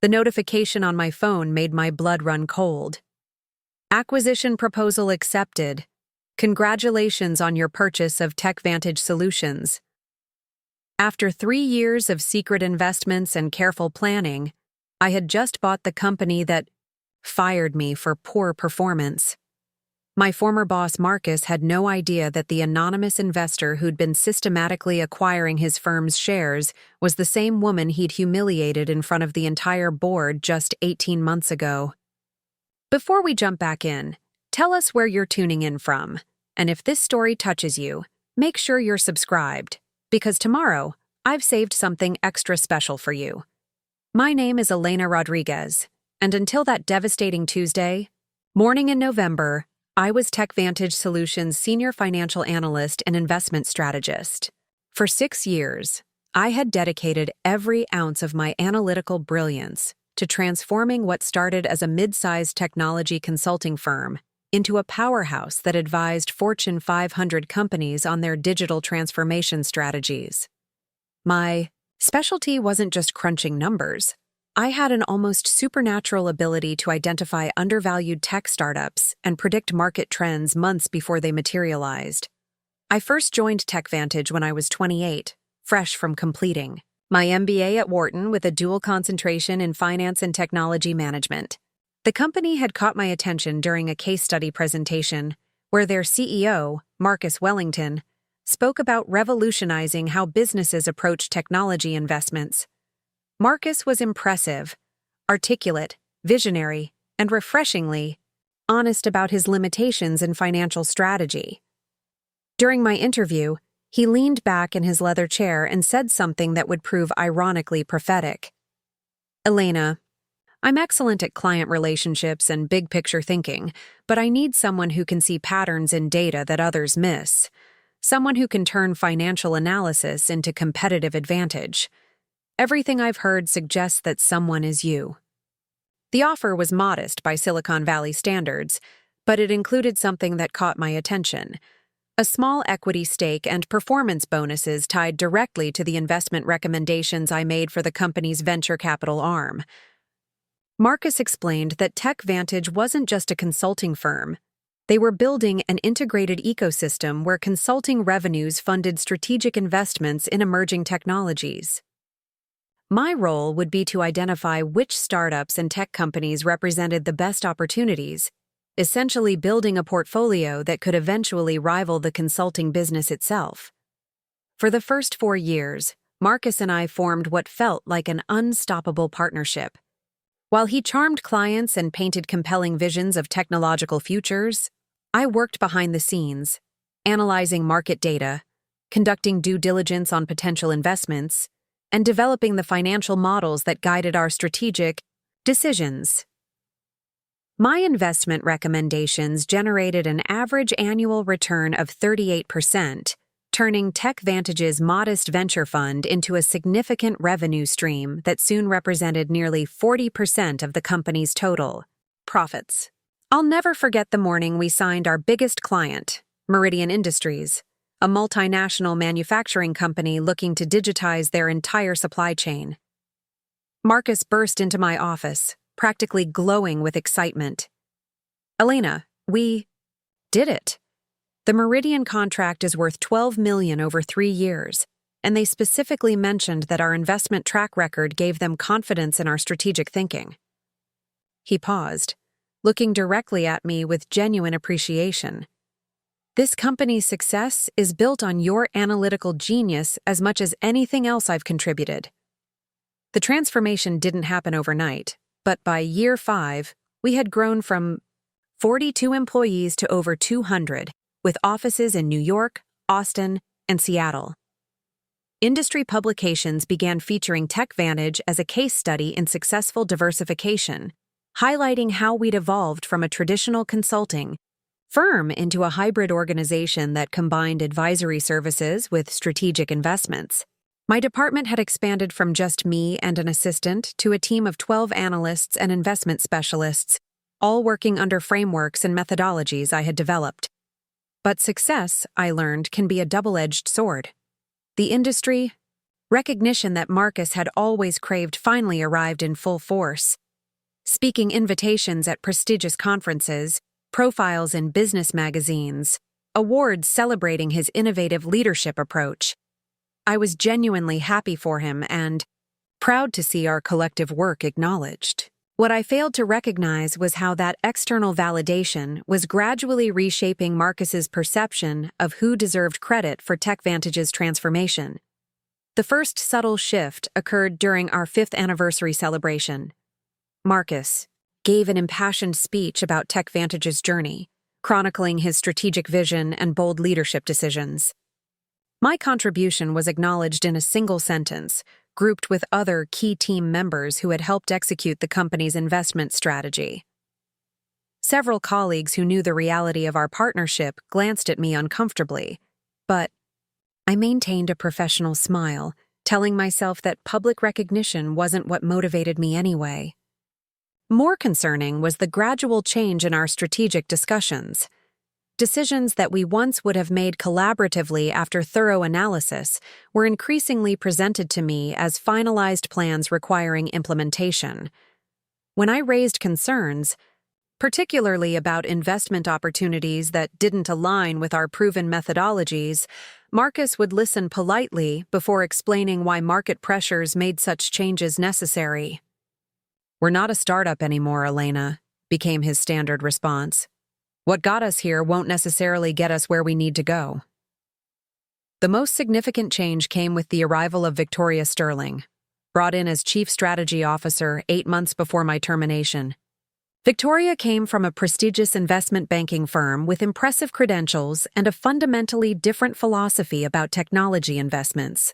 The notification on my phone made my blood run cold. Acquisition proposal accepted. Congratulations on your purchase of TechVantage Solutions. After 3 years of secret investments and careful planning, I had just bought the company that fired me for poor performance. My former boss Marcus had no idea that the anonymous investor who'd been systematically acquiring his firm's shares was the same woman he'd humiliated in front of the entire board just 18 months ago. Before we jump back in, tell us where you're tuning in from, and if this story touches you, make sure you're subscribed, because tomorrow I've saved something extra special for you. My name is Elena Rodriguez, and until that devastating Tuesday morning in November, I was TechVantage Solutions' senior financial analyst and investment strategist. For 6 years, I had dedicated every ounce of my analytical brilliance to transforming what started as a mid-sized technology consulting firm into a powerhouse that advised Fortune 500 companies on their digital transformation strategies. My specialty wasn't just crunching numbers. I had an almost supernatural ability to identify undervalued tech startups and predict market trends months before they materialized. I first joined TechVantage when I was 28, fresh from completing my MBA at Wharton with a dual concentration in finance and technology management. The company had caught my attention during a case study presentation where their CEO, Marcus Wellington, spoke about revolutionizing how businesses approach technology investments. Marcus was impressive, articulate, visionary, and refreshingly honest about his limitations in financial strategy. During my interview, he leaned back in his leather chair and said something that would prove ironically prophetic. "Elena, I'm excellent at client relationships and big-picture thinking, but I need someone who can see patterns in data that others miss. Someone who can turn financial analysis into competitive advantage. Everything I've heard suggests that someone is you." The offer was modest by Silicon Valley standards, but it included something that caught my attention: a small equity stake and performance bonuses tied directly to the investment recommendations I made for the company's venture capital arm. Marcus explained that TechVantage wasn't just a consulting firm. They were building an integrated ecosystem where consulting revenues funded strategic investments in emerging technologies. My role would be to identify which startups and tech companies represented the best opportunities, essentially building a portfolio that could eventually rival the consulting business itself. For the first 4 years, Marcus and I formed what felt like an unstoppable partnership. While he charmed clients and painted compelling visions of technological futures, I worked behind the scenes, analyzing market data, conducting due diligence on potential investments, and developing the financial models that guided our strategic decisions. My investment recommendations generated an average annual return of 38%, turning TechVantage's modest venture fund into a significant revenue stream that soon represented nearly 40% of the company's total profits. I'll never forget the morning we signed our biggest client, Meridian Industries, a multinational manufacturing company looking to digitize their entire supply chain. Marcus burst into my office, practically glowing with excitement. "Elena, we did it. The Meridian contract is worth $12 million over 3 years, and they specifically mentioned that our investment track record gave them confidence in our strategic thinking." He paused, looking directly at me with genuine appreciation. "This company's success is built on your analytical genius as much as anything else I've contributed." The transformation didn't happen overnight, but by year 5, we had grown from 42 employees to over 200, with offices in New York, Austin, and Seattle. Industry publications began featuring TechVantage as a case study in successful diversification, highlighting how we'd evolved from a traditional consulting firm into a hybrid organization that combined advisory services with strategic investments. My department had expanded from just me and an assistant to a team of 12 analysts and investment specialists, all working under frameworks and methodologies I had developed. But success, I learned, can be a double-edged sword. The industry Recognition that Marcus had always craved finally arrived in full force. Speaking invitations at prestigious conferences, profiles in business magazines, awards celebrating his innovative leadership approach. I was genuinely happy for him and proud to see our collective work acknowledged. What I failed to recognize was how that external validation was gradually reshaping Marcus's perception of who deserved credit for TechVantage's transformation. The first subtle shift occurred during our 5th anniversary celebration. Marcus gave an impassioned speech about TechVantage's journey, chronicling his strategic vision and bold leadership decisions. My contribution was acknowledged in a single sentence, grouped with other key team members who had helped execute the company's investment strategy. Several colleagues who knew the reality of our partnership glanced at me uncomfortably, but I maintained a professional smile, telling myself that public recognition wasn't what motivated me anyway. More concerning was the gradual change in our strategic discussions. Decisions that we once would have made collaboratively after thorough analysis were increasingly presented to me as finalized plans requiring implementation. When I raised concerns, particularly about investment opportunities that didn't align with our proven methodologies, Marcus would listen politely before explaining why market pressures made such changes necessary. "We're not a startup anymore, Elena," became his standard response. "What got us here won't necessarily get us where we need to go." The most significant change came with the arrival of Victoria Sterling, brought in as Chief Strategy Officer 8 months before my termination. Victoria came from a prestigious investment banking firm with impressive credentials and a fundamentally different philosophy about technology investments.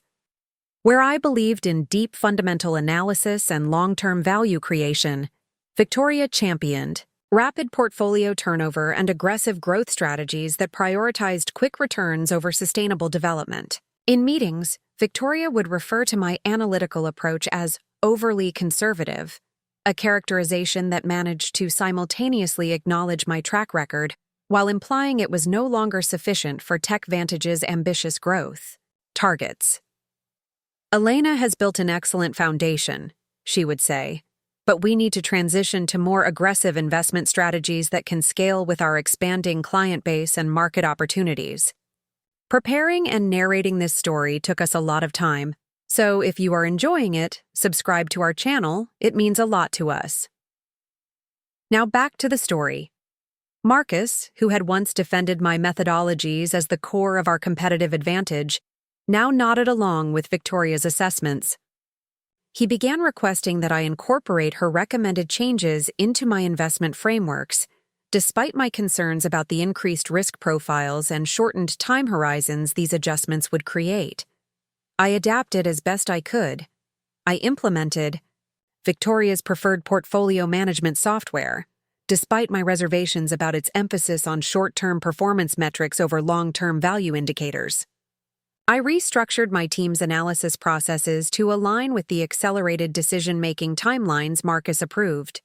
Where I believed in deep fundamental analysis and long-term value creation, Victoria championed rapid portfolio turnover and aggressive growth strategies that prioritized quick returns over sustainable development. In meetings, Victoria would refer to my analytical approach as overly conservative, a characterization that managed to simultaneously acknowledge my track record while implying it was no longer sufficient for TechVantage's ambitious growth targets. "Elena has built an excellent foundation," she would say, "but we need to transition to more aggressive investment strategies that can scale with our expanding client base and market opportunities." Preparing and narrating this story took us a lot of time, so if you are enjoying it, subscribe to our channel. It means a lot to us. Now back to the story. Marcus, who had once defended my methodologies as the core of our competitive advantage, now nodded along with Victoria's assessments. He began requesting that I incorporate her recommended changes into my investment frameworks, despite my concerns about the increased risk profiles and shortened time horizons these adjustments would create. I adapted as best I could. I implemented Victoria's preferred portfolio management software, despite my reservations about its emphasis on short-term performance metrics over long-term value indicators. I restructured my team's analysis processes to align with the accelerated decision-making timelines Marcus approved.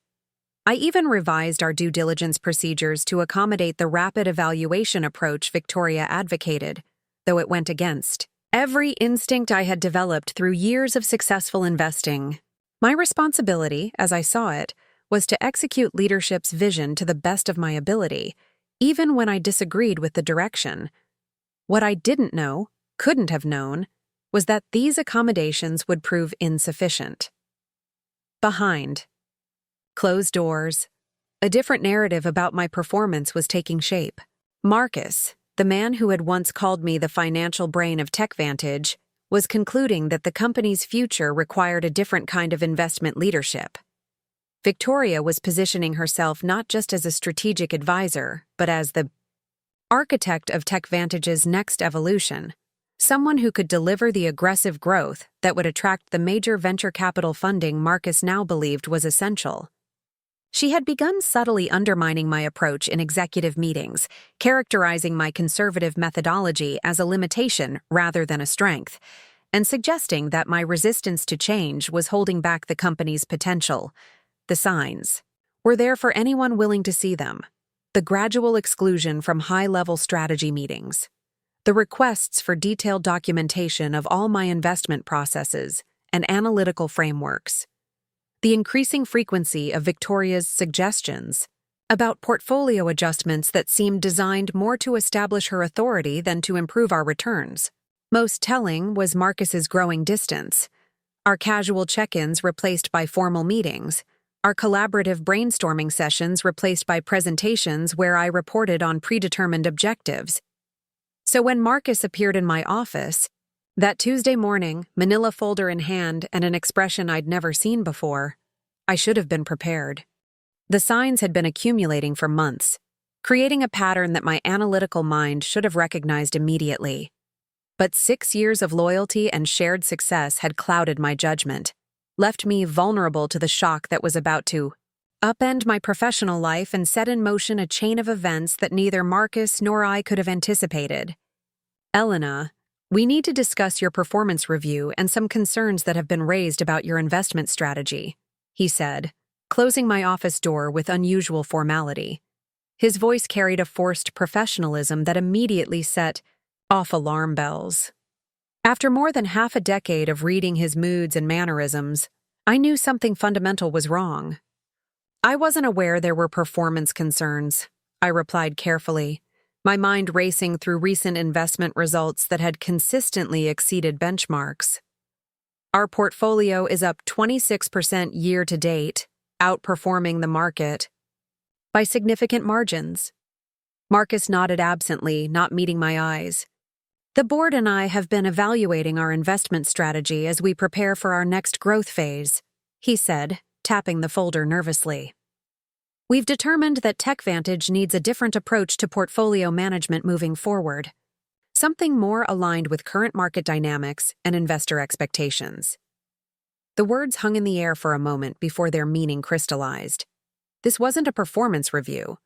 I even revised our due diligence procedures to accommodate the rapid evaluation approach Victoria advocated, though it went against every instinct I had developed through years of successful investing. My responsibility, as I saw it, was to execute leadership's vision to the best of my ability, even when I disagreed with the direction. What I didn't know, couldn't have known, was that these accommodations would prove insufficient. Behind closed doors, a different narrative about my performance was taking shape. Marcus, the man who had once called me the financial brain of TechVantage, was concluding that the company's future required a different kind of investment leadership. Victoria was positioning herself not just as a strategic advisor, but as the architect of TechVantage's next evolution. Someone who could deliver the aggressive growth that would attract the major venture capital funding Marcus now believed was essential. She had begun subtly undermining my approach in executive meetings, characterizing my conservative methodology as a limitation rather than a strength, and suggesting that my resistance to change was holding back the company's potential. The signs were there for anyone willing to see them. The gradual exclusion from high-level strategy meetings, the requests for detailed documentation of all my investment processes and analytical frameworks, the increasing frequency of Victoria's suggestions about portfolio adjustments that seemed designed more to establish her authority than to improve our returns. Most telling was Marcus's growing distance. Our casual check-ins replaced by formal meetings, our collaborative brainstorming sessions replaced by presentations where I reported on predetermined objectives. So when Marcus appeared in my office, that Tuesday morning, manila folder in hand and an expression I'd never seen before, I should have been prepared. The signs had been accumulating for months, creating a pattern that my analytical mind should have recognized immediately. But 6 years of loyalty and shared success had clouded my judgment, left me vulnerable to the shock that was about to upend my professional life and set in motion a chain of events that neither Marcus nor I could have anticipated. Elena, we need to discuss your performance review and some concerns that have been raised about your investment strategy, he said, closing my office door with unusual formality. His voice carried a forced professionalism that immediately set off alarm bells. After more than half a decade of reading his moods and mannerisms, I knew something fundamental was wrong. I wasn't aware there were performance concerns, I replied carefully, my mind racing through recent investment results that had consistently exceeded benchmarks. Our portfolio is up 26% year to date, outperforming the market by significant margins. Marcus nodded absently, not meeting my eyes. The board and I have been evaluating our investment strategy as we prepare for our next growth phase, he said, tapping the folder nervously. We've determined that TechVantage needs a different approach to portfolio management moving forward, something more aligned with current market dynamics and investor expectations. The words hung in the air for a moment before their meaning crystallized. This wasn't a performance review.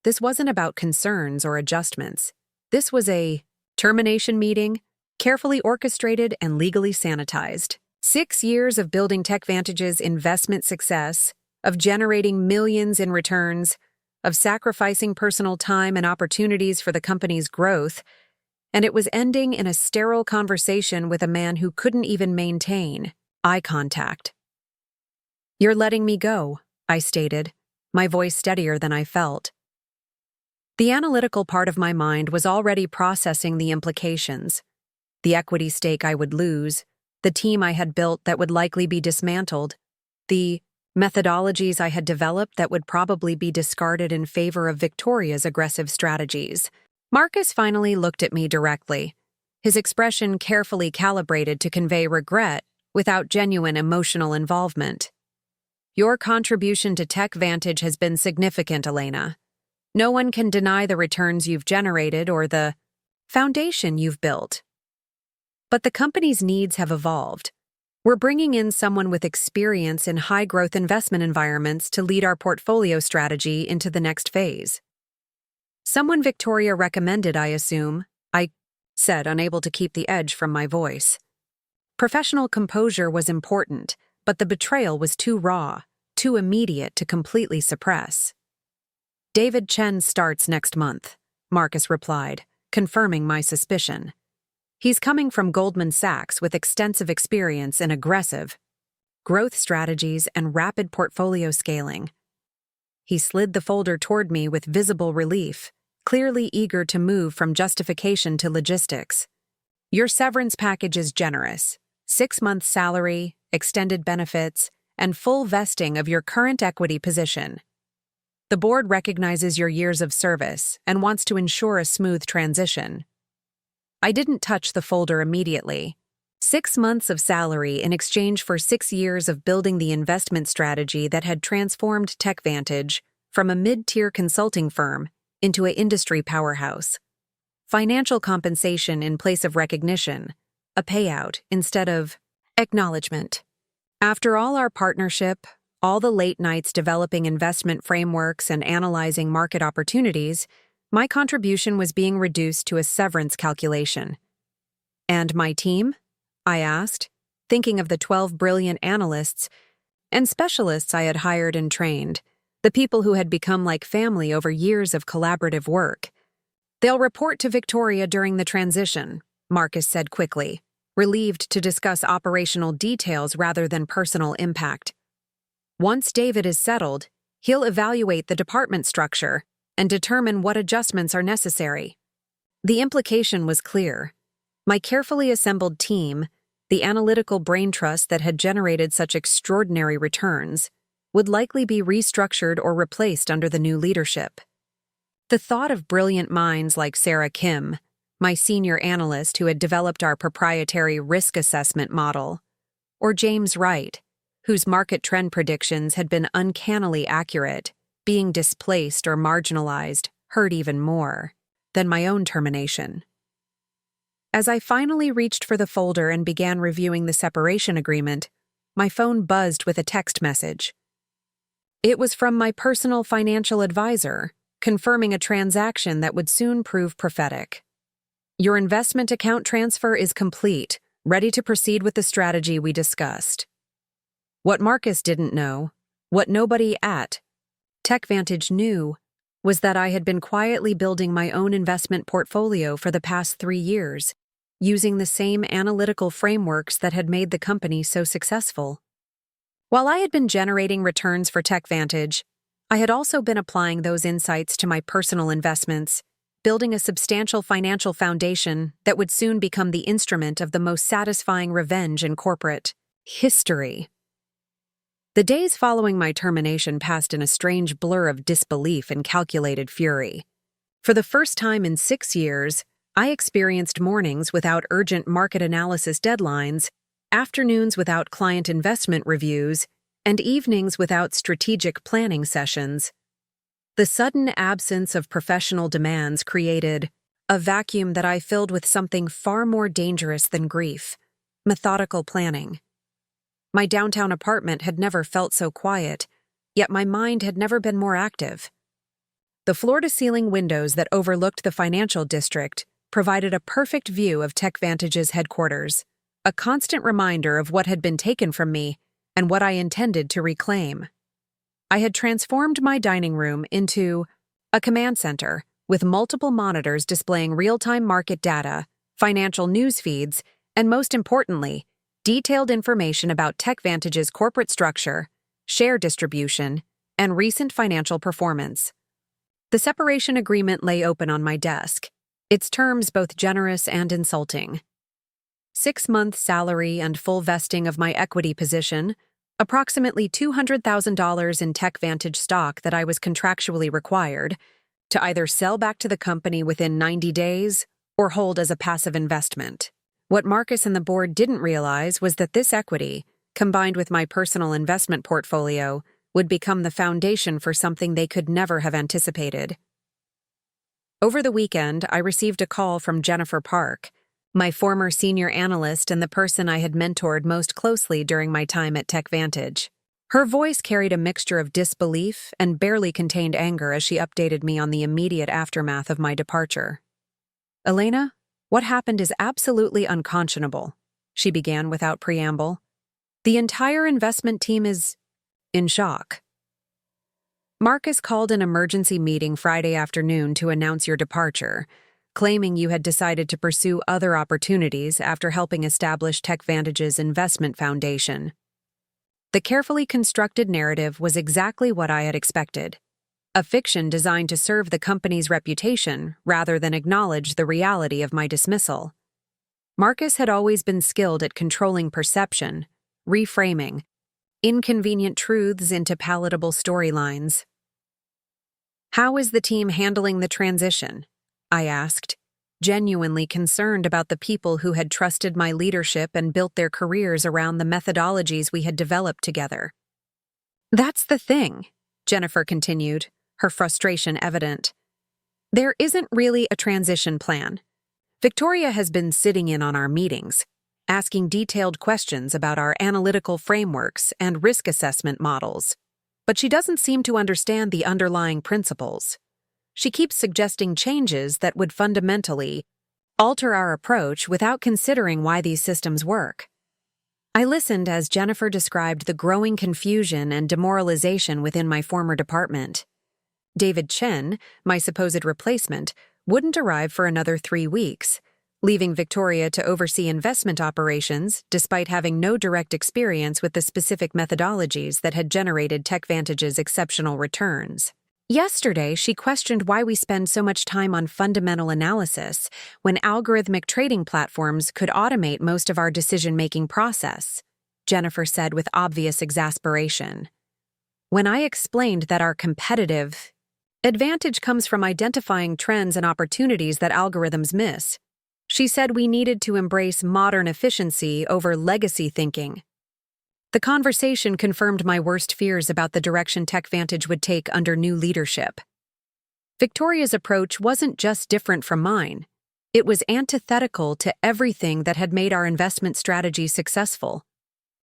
This wasn't about concerns or adjustments. This was a termination meeting, carefully orchestrated and legally sanitized. 6 years of building TechVantage's investment success, of generating millions in returns, of sacrificing personal time and opportunities for the company's growth, and it was ending in a sterile conversation with a man who couldn't even maintain eye contact. "You're letting me go," I stated, my voice steadier than I felt. The analytical part of my mind was already processing the implications. The equity stake I would lose, the team I had built that would likely be dismantled, the methodologies I had developed that would probably be discarded in favor of Victoria's aggressive strategies. Marcus finally looked at me directly, his expression carefully calibrated to convey regret without genuine emotional involvement. "Your contribution to TechVantage has been significant, Elena. No one can deny the returns you've generated or the foundation you've built. But the company's needs have evolved. We're bringing in someone with experience in high-growth investment environments to lead our portfolio strategy into the next phase." "Someone Victoria recommended, I assume," I said, unable to keep the edge from my voice. Professional composure was important, but the betrayal was too raw, too immediate to completely suppress. "David Chen starts next month," Marcus replied, confirming my suspicion. "He's coming from Goldman Sachs with extensive experience in aggressive growth strategies and rapid portfolio scaling." He slid the folder toward me with visible relief, clearly eager to move from justification to logistics. "Your severance package is generous. 6-month salary, extended benefits, and full vesting of your current equity position. The board recognizes your years of service and wants to ensure a smooth transition." I didn't touch the folder immediately. 6 months of salary in exchange for 6 years of building the investment strategy that had transformed TechVantage from a mid-tier consulting firm into an industry powerhouse. Financial compensation in place of recognition, a payout instead of acknowledgement. After all our partnership, all the late nights developing investment frameworks and analyzing market opportunities, my contribution was being reduced to a severance calculation. "And my team?" I asked, thinking of the 12 brilliant analysts and specialists I had hired and trained, the people who had become like family over years of collaborative work. They'll report to Victoria during the transition, Marcus said quickly, relieved to discuss operational details rather than personal impact. Once David is settled, he'll evaluate the department structure and determine what adjustments are necessary. The implication was clear. My carefully assembled team, the analytical brain trust that had generated such extraordinary returns, would likely be restructured or replaced under the new leadership. The thought of brilliant minds like Sarah Kim, my senior analyst who had developed our proprietary risk assessment model, or James Wright, whose market trend predictions had been uncannily accurate, being displaced or marginalized, hurt even more than my own termination. As I finally reached for the folder and began reviewing the separation agreement, my phone buzzed with a text message. It was from my personal financial advisor, confirming a transaction that would soon prove prophetic. Your investment account transfer is complete, ready to proceed with the strategy we discussed. What Marcus didn't know, what nobody at TechVantage knew, was that I had been quietly building my own investment portfolio for the past 3 years, using the same analytical frameworks that had made the company so successful. While I had been generating returns for TechVantage, I had also been applying those insights to my personal investments, building a substantial financial foundation that would soon become the instrument of the most satisfying revenge in corporate history. The days following my termination passed in a strange blur of disbelief and calculated fury. For the first time in 6 years, I experienced mornings without urgent market analysis deadlines, afternoons without client investment reviews, and evenings without strategic planning sessions. The sudden absence of professional demands created a vacuum that I filled with something far more dangerous than grief: methodical planning. My downtown apartment had never felt so quiet, yet my mind had never been more active. The floor-to-ceiling windows that overlooked the financial district provided a perfect view of TechVantage's headquarters, a constant reminder of what had been taken from me and what I intended to reclaim. I had transformed my dining room into a command center with multiple monitors displaying real-time market data, financial news feeds, and most importantly, detailed information about TechVantage's corporate structure, share distribution, and recent financial performance. The separation agreement lay open on my desk, its terms both generous and insulting. 6-month salary and full vesting of my equity position, approximately $200,000 in TechVantage stock that I was contractually required to either sell back to the company within 90 days or hold as a passive investment. What Marcus and the board didn't realize was that this equity, combined with my personal investment portfolio, would become the foundation for something they could never have anticipated. Over the weekend, I received a call from Jennifer Park, my former senior analyst and the person I had mentored most closely during my time at TechVantage. Her voice carried a mixture of disbelief and barely contained anger as she updated me on the immediate aftermath of my departure. "Elena, what happened is absolutely unconscionable," she began without preamble. "The entire investment team is in shock. Marcus called an emergency meeting Friday afternoon to announce your departure, claiming you had decided to pursue other opportunities after helping establish TechVantage's investment foundation." The carefully constructed narrative was exactly what I had expected. A fiction designed to serve the company's reputation rather than acknowledge the reality of my dismissal. Marcus had always been skilled at controlling perception, reframing inconvenient truths into palatable storylines. "How is the team handling the transition?" I asked, genuinely concerned about the people who had trusted my leadership and built their careers around the methodologies we had developed together. "That's the thing," Jennifer continued, her frustration evident. "There isn't really a transition plan. Victoria has been sitting in on our meetings, asking detailed questions about our analytical frameworks and risk assessment models, but she doesn't seem to understand the underlying principles. She keeps suggesting changes that would fundamentally alter our approach without considering why these systems work." I listened as Jennifer described the growing confusion and demoralization within my former department. David Chen, my supposed replacement, wouldn't arrive for another 3 weeks, leaving Victoria to oversee investment operations despite having no direct experience with the specific methodologies that had generated TechVantage's exceptional returns. Yesterday, she questioned why we spend so much time on fundamental analysis when algorithmic trading platforms could automate most of our decision-making process, Jennifer said with obvious exasperation. When I explained that our competitive advantage comes from identifying trends and opportunities that algorithms miss, she said we needed to embrace modern efficiency over legacy thinking. The conversation confirmed my worst fears about the direction TechVantage would take under new leadership. Victoria's approach wasn't just different from mine. It was antithetical to everything that had made our investment strategy successful.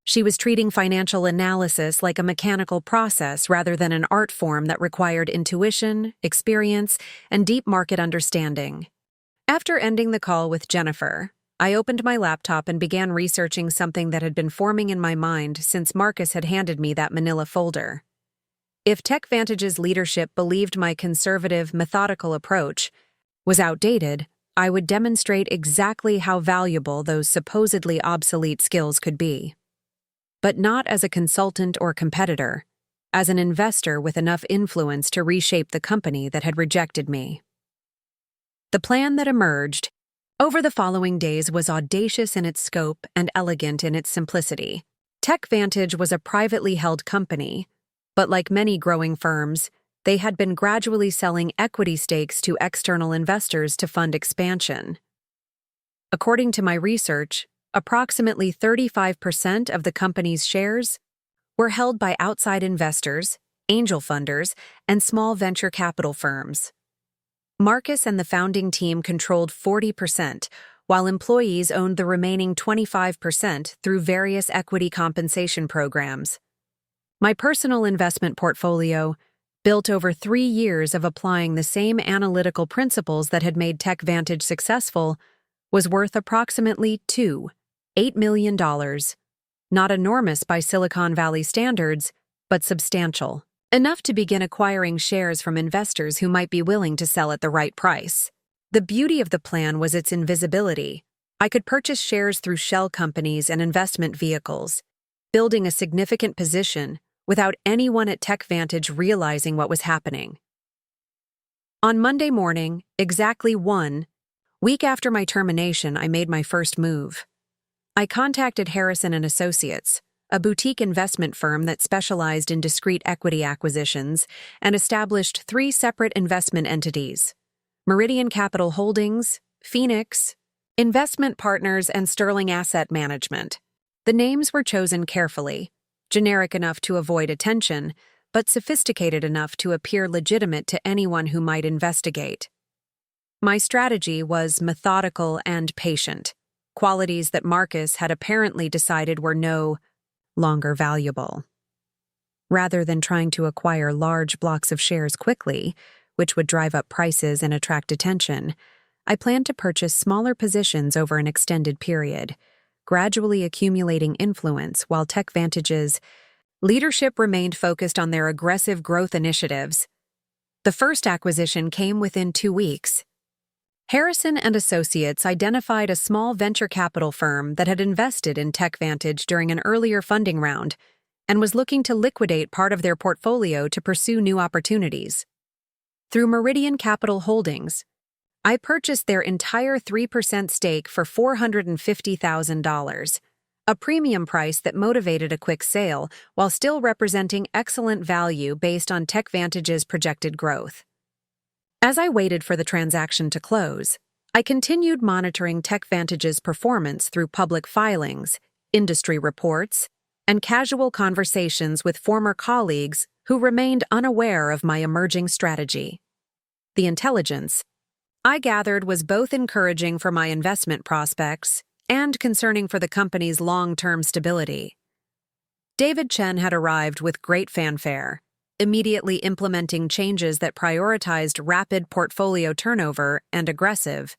She was treating financial analysis like a mechanical process rather than an art form that required intuition, experience, and deep market understanding. After ending the call with Jennifer, I opened my laptop and began researching something that had been forming in my mind since Marcus had handed me that manila folder. If TechVantage's leadership believed my conservative, methodical approach was outdated, I would demonstrate exactly how valuable those supposedly obsolete skills could be. But not as a consultant or competitor, as an investor with enough influence to reshape the company that had rejected me. The plan that emerged over the following days was audacious in its scope and elegant in its simplicity. TechVantage was a privately held company, but like many growing firms, they had been gradually selling equity stakes to external investors to fund expansion. According to my research, approximately 35% of the company's shares were held by outside investors, angel funders, and small venture capital firms. Marcus and the founding team controlled 40%, while employees owned the remaining 25% through various equity compensation programs. My personal investment portfolio, built over 3 years of applying the same analytical principles that had made TechVantage successful, was worth approximately $8 million. Not enormous by Silicon Valley standards, but substantial. Enough to begin acquiring shares from investors who might be willing to sell at the right price. The beauty of the plan was its invisibility. I could purchase shares through shell companies and investment vehicles, building a significant position without anyone at TechVantage realizing what was happening. On Monday morning, exactly 1 week after my termination, I made my first move. I contacted Harrison & Associates, a boutique investment firm that specialized in discrete equity acquisitions, and established 3 separate investment entities: Meridian Capital Holdings, Phoenix Investment Partners, and Sterling Asset Management. The names were chosen carefully, generic enough to avoid attention, but sophisticated enough to appear legitimate to anyone who might investigate. My strategy was methodical and patient, qualities that Marcus had apparently decided were no longer valuable. Rather than trying to acquire large blocks of shares quickly, which would drive up prices and attract attention, I planned to purchase smaller positions over an extended period, gradually accumulating influence while TechVantage's leadership remained focused on their aggressive growth initiatives. The first acquisition came within 2 weeks. Harrison & Associates identified a small venture capital firm that had invested in TechVantage during an earlier funding round and was looking to liquidate part of their portfolio to pursue new opportunities. Through Meridian Capital Holdings, I purchased their entire 3% stake for $450,000, a premium price that motivated a quick sale while still representing excellent value based on TechVantage's projected growth. As I waited for the transaction to close, I continued monitoring TechVantage's performance through public filings, industry reports, and casual conversations with former colleagues who remained unaware of my emerging strategy. The intelligence I gathered was both encouraging for my investment prospects and concerning for the company's long-term stability. David Chen had arrived with great fanfare, immediately implementing changes that prioritized rapid portfolio turnover and aggressive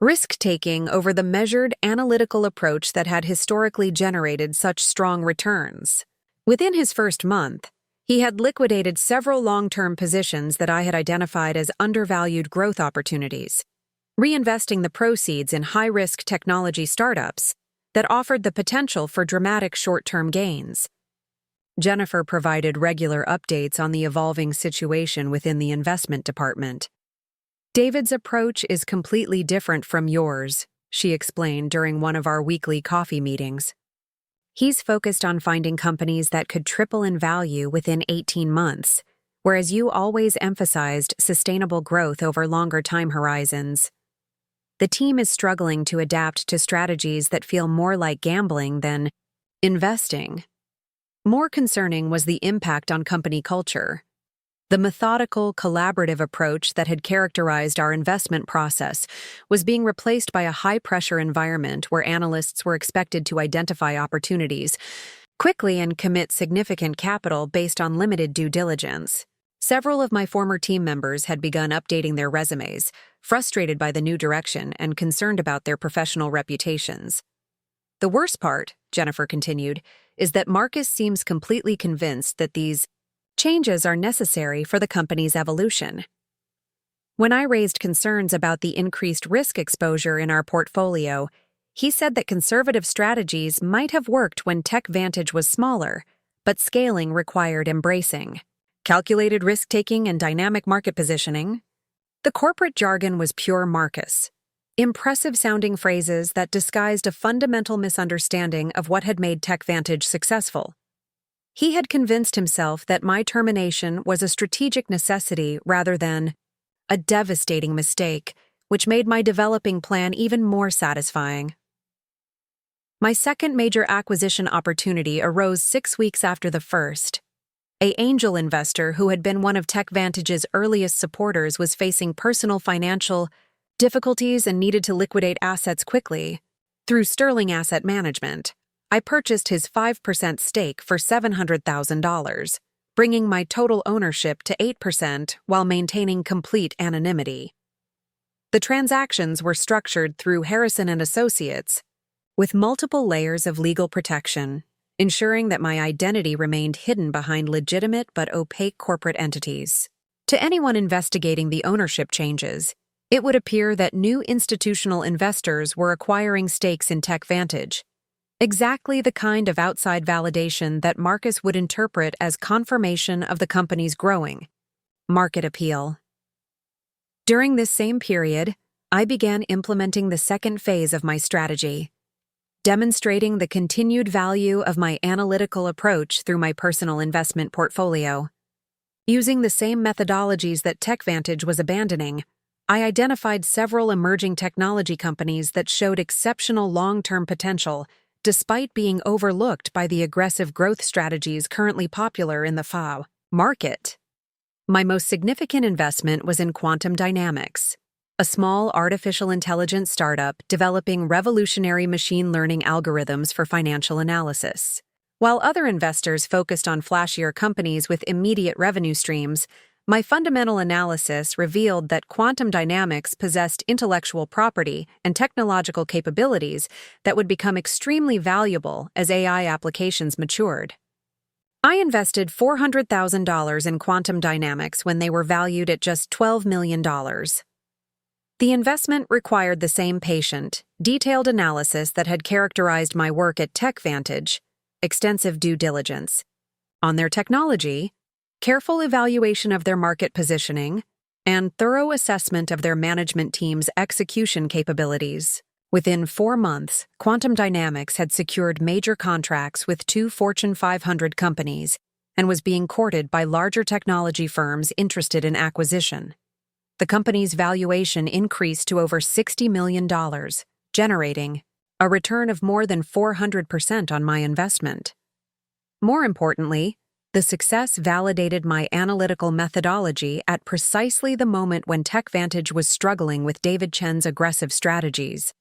risk-taking over the measured analytical approach that had historically generated such strong returns. Within his first month, He had liquidated several long-term positions that I had identified as undervalued growth opportunities, reinvesting the proceeds in high-risk technology startups that offered the potential for dramatic short-term gains. Jennifer provided regular updates on the evolving situation within the investment department. "David's approach is completely different from yours," she explained during one of our weekly coffee meetings. "He's focused on finding companies that could triple in value within 18 months, whereas you always emphasized sustainable growth over longer time horizons. The team is struggling to adapt to strategies that feel more like gambling than investing." More concerning was the impact on company culture. The methodical, collaborative approach that had characterized our investment process was being replaced by a high-pressure environment where analysts were expected to identify opportunities quickly and commit significant capital based on limited due diligence. Several of my former team members had begun updating their resumes, frustrated by the new direction and concerned about their professional reputations. "The worst part," Jennifer continued, "is that Marcus seems completely convinced that these changes are necessary for the company's evolution." When I raised concerns about the increased risk exposure in our portfolio, he said that conservative strategies might have worked when TechVantage was smaller, but scaling required embracing calculated risk-taking and dynamic market positioning. The corporate jargon was pure Marcus, impressive-sounding phrases that disguised a fundamental misunderstanding of what had made TechVantage successful. He had convinced himself that my termination was a strategic necessity rather than a devastating mistake, which made my developing plan even more satisfying. My second major acquisition opportunity arose 6 weeks after the first. An angel investor who had been one of TechVantage's earliest supporters was facing personal financial difficulties and needed to liquidate assets quickly. Through Sterling Asset Management, I purchased his 5% stake for $700,000, bringing my total ownership to 8% while maintaining complete anonymity. The transactions were structured through Harrison & Associates, with multiple layers of legal protection, ensuring that my identity remained hidden behind legitimate but opaque corporate entities. To anyone investigating the ownership changes, it would appear that new institutional investors were acquiring stakes in TechVantage, exactly the kind of outside validation that Marcus would interpret as confirmation of the company's growing market appeal. During this same period, I began implementing the second phase of my strategy, demonstrating the continued value of my analytical approach through my personal investment portfolio. Using the same methodologies that TechVantage was abandoning, I identified several emerging technology companies that showed exceptional long-term potential despite being overlooked by the aggressive growth strategies currently popular in the FA market. My most significant investment was in Quantum Dynamics, a small artificial intelligence startup developing revolutionary machine learning algorithms for financial analysis. While other investors focused on flashier companies with immediate revenue streams, my fundamental analysis revealed that Quantum Dynamics possessed intellectual property and technological capabilities that would become extremely valuable as AI applications matured. I invested $400,000 in Quantum Dynamics when they were valued at just $12 million. The investment required the same patient, detailed analysis that had characterized my work at TechVantage, extensive due diligence on their technology, careful evaluation of their market positioning, and thorough assessment of their management team's execution capabilities. Within 4 months, Quantum Dynamics had secured major contracts with 2 Fortune 500 companies and was being courted by larger technology firms interested in acquisition. The company's valuation increased to over $60 million, generating a return of more than 400% on my investment. More importantly, the success validated my analytical methodology at precisely the moment when TechVantage was struggling with David Chen's aggressive strategies.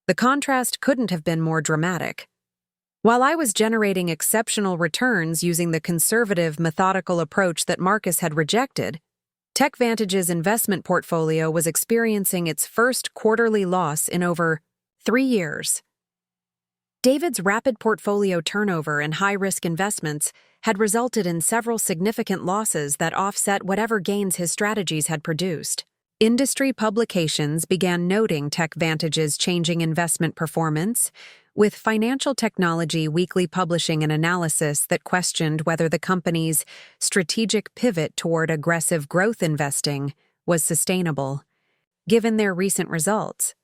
The contrast couldn't have been more dramatic. While I was generating exceptional returns using the conservative, methodical approach that Marcus had rejected, TechVantage's investment portfolio was experiencing its first quarterly loss in over 3 years. David's rapid portfolio turnover and high-risk investments had resulted in several significant losses that offset whatever gains his strategies had produced. Industry publications began noting TechVantage's changing investment performance, with Financial Technology Weekly publishing an analysis that questioned whether the company's strategic pivot toward aggressive growth investing was sustainable, given their recent results.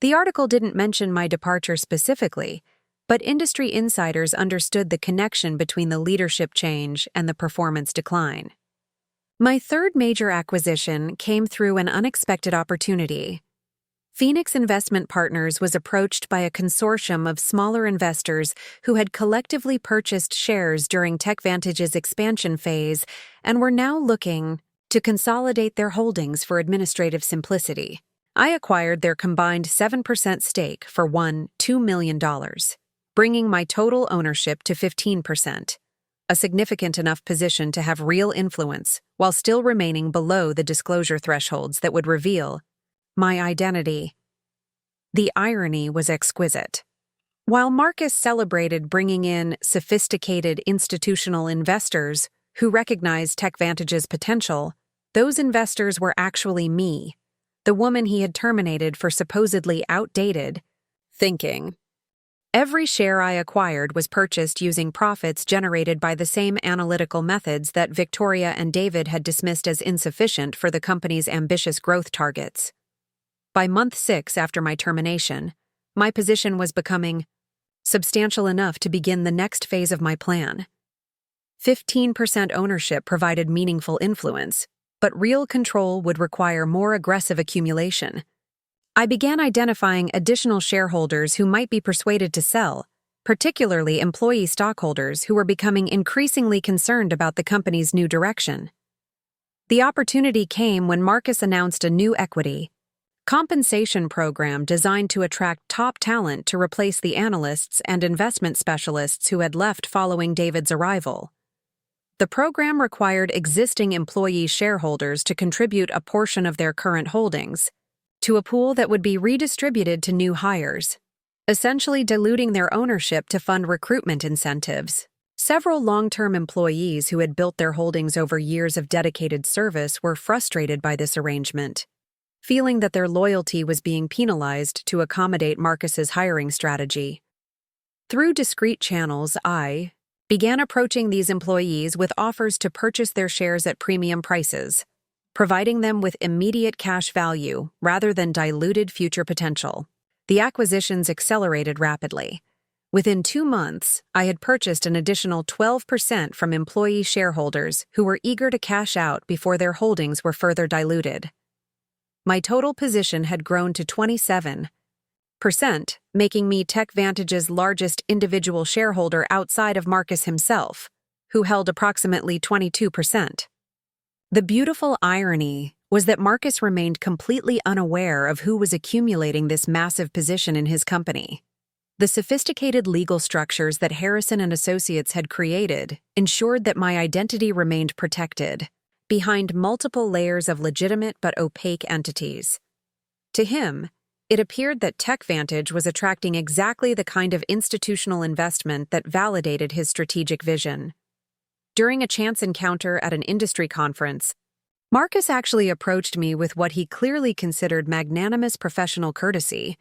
The article didn't mention my departure specifically, but industry insiders understood the connection between the leadership change and the performance decline. My third major acquisition came through an unexpected opportunity. Phoenix Investment Partners was approached by a consortium of smaller investors who had collectively purchased shares during TechVantage's expansion phase and were now looking to consolidate their holdings for administrative simplicity. I acquired their combined 7% stake for $2 million, bringing my total ownership to 15%. A significant enough position to have real influence while still remaining below the disclosure thresholds that would reveal my identity. The irony was exquisite. While Marcus celebrated bringing in sophisticated institutional investors who recognized TechVantage's potential, those investors were actually me, the woman he had terminated for supposedly outdated thinking. Every share I acquired was purchased using profits generated by the same analytical methods that Victoria and David had dismissed as insufficient for the company's ambitious growth targets. By month 6 after my termination, my position was becoming substantial enough to begin the next phase of my plan. 15% ownership provided meaningful influence, but real control would require more aggressive accumulation. I began identifying additional shareholders who might be persuaded to sell, particularly employee stockholders who were becoming increasingly concerned about the company's new direction. The opportunity came when Marcus announced a new equity compensation program designed to attract top talent to replace the analysts and investment specialists who had left following David's arrival. The program required existing employee shareholders to contribute a portion of their current holdings to a pool that would be redistributed to new hires, essentially diluting their ownership to fund recruitment incentives. Several long-term employees who had built their holdings over years of dedicated service were frustrated by this arrangement, feeling that their loyalty was being penalized to accommodate Marcus's hiring strategy. Through discreet channels, I began approaching these employees with offers to purchase their shares at premium prices, providing them with immediate cash value rather than diluted future potential. The acquisitions accelerated rapidly. Within 2 months, I had purchased an additional 12% from employee shareholders who were eager to cash out before their holdings were further diluted. My total position had grown to 27%, making me TechVantage's largest individual shareholder outside of Marcus himself, who held approximately 22%. The beautiful irony was that Marcus remained completely unaware of who was accumulating this massive position in his company. The sophisticated legal structures that Harrison and Associates had created ensured that my identity remained protected behind multiple layers of legitimate but opaque entities. To him, it appeared that TechVantage was attracting exactly the kind of institutional investment that validated his strategic vision. During a chance encounter at an industry conference, Marcus actually approached me with what he clearly considered magnanimous professional courtesy.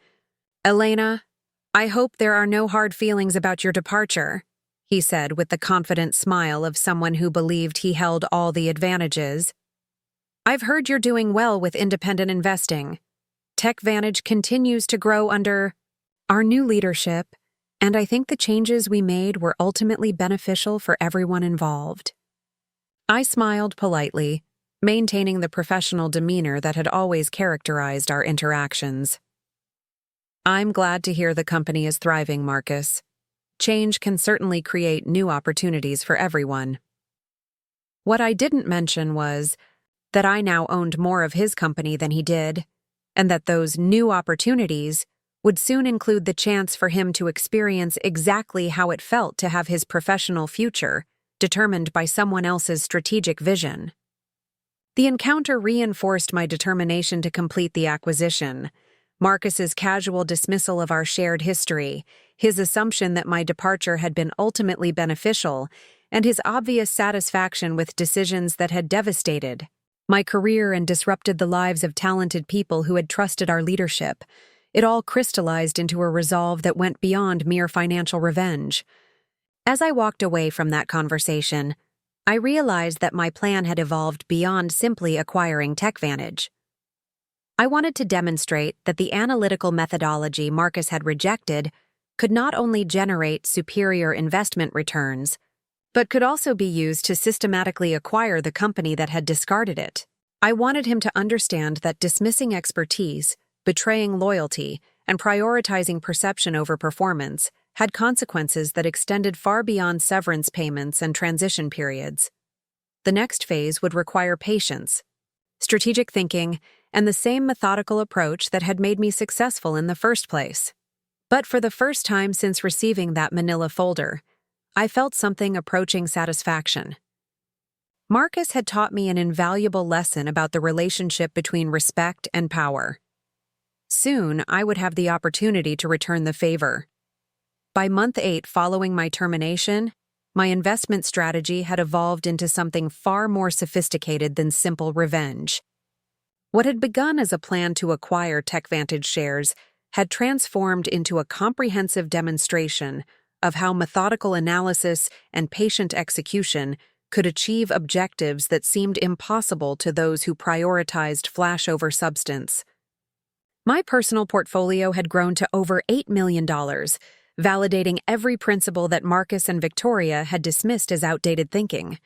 "Elena, I hope there are no hard feelings about your departure," he said with the confident smile of someone who believed he held all the advantages. "I've heard you're doing well with independent investing. TechVantage continues to grow under our new leadership, and I think the changes we made were ultimately beneficial for everyone involved." I smiled politely, maintaining the professional demeanor that had always characterized our interactions. "I'm glad to hear the company is thriving, Marcus. Change can certainly create new opportunities for everyone." What I didn't mention was that I now owned more of his company than he did, and that those new opportunities would soon include the chance for him to experience exactly how it felt to have his professional future determined by someone else's strategic vision. The encounter reinforced my determination to complete the acquisition. Marcus's casual dismissal of our shared history, his assumption that my departure had been ultimately beneficial, and his obvious satisfaction with decisions that had devastated my career and disrupted the lives of talented people who had trusted our leadership. It all crystallized into a resolve that went beyond mere financial revenge. As I walked away from that conversation, I realized that my plan had evolved beyond simply acquiring TechVantage. I wanted to demonstrate that the analytical methodology Marcus had rejected could not only generate superior investment returns, but could also be used to systematically acquire the company that had discarded it. I wanted him to understand that dismissing expertise, betraying loyalty, and prioritizing perception over performance had consequences that extended far beyond severance payments and transition periods. The next phase would require patience, strategic thinking, and the same methodical approach that had made me successful in the first place. But for the first time since receiving that manila folder, I felt something approaching satisfaction. Marcus had taught me an invaluable lesson about the relationship between respect and power. Soon, I would have the opportunity to return the favor. By month 8 following my termination, my investment strategy had evolved into something far more sophisticated than simple revenge. What had begun as a plan to acquire TechVantage shares had transformed into a comprehensive demonstration of how methodical analysis and patient execution could achieve objectives that seemed impossible to those who prioritized flash over substance. My personal portfolio had grown to over $8 million, validating every principle that Marcus and Victoria had dismissed as outdated thinking.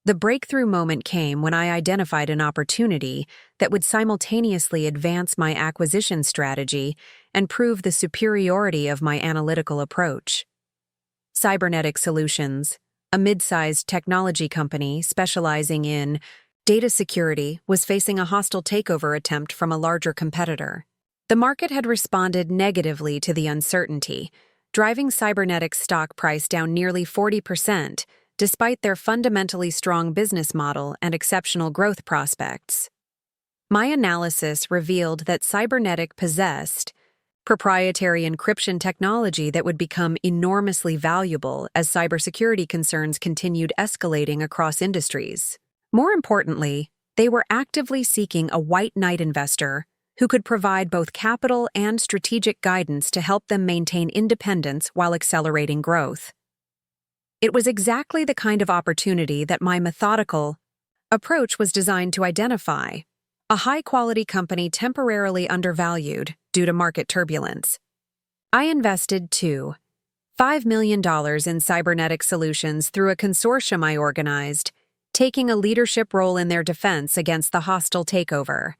The breakthrough moment came when I identified an opportunity that would simultaneously advance my acquisition strategy and prove the superiority of my analytical approach. Cybernetic Solutions, a mid-sized technology company specializing in data security, was facing a hostile takeover attempt from a larger competitor. The market had responded negatively to the uncertainty, driving Cybernetic's stock price down nearly 40%, despite their fundamentally strong business model and exceptional growth prospects. My analysis revealed that Cybernetic possessed proprietary encryption technology that would become enormously valuable as cybersecurity concerns continued escalating across industries. More importantly, they were actively seeking a white knight investor who could provide both capital and strategic guidance to help them maintain independence while accelerating growth. It was exactly the kind of opportunity that my methodical approach was designed to identify: a high-quality company temporarily undervalued due to market turbulence. I invested $5 million in Cybernetic Solutions through a consortium I organized, taking a leadership role in their defense against the hostile takeover.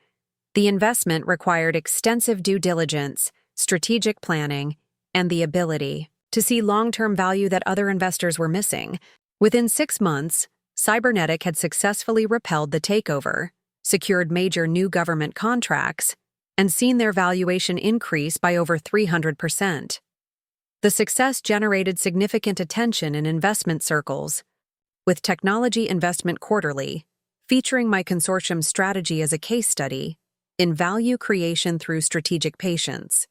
The investment required extensive due diligence, strategic planning, and the ability to see long-term value that other investors were missing. Within 6 months, Cybernetic had successfully repelled the takeover, secured major new government contracts, and seen their valuation increase by over 300%. The success generated significant attention in investment circles, with Technology Investment Quarterly featuring my consortium's strategy as a case study in value creation through strategic patience.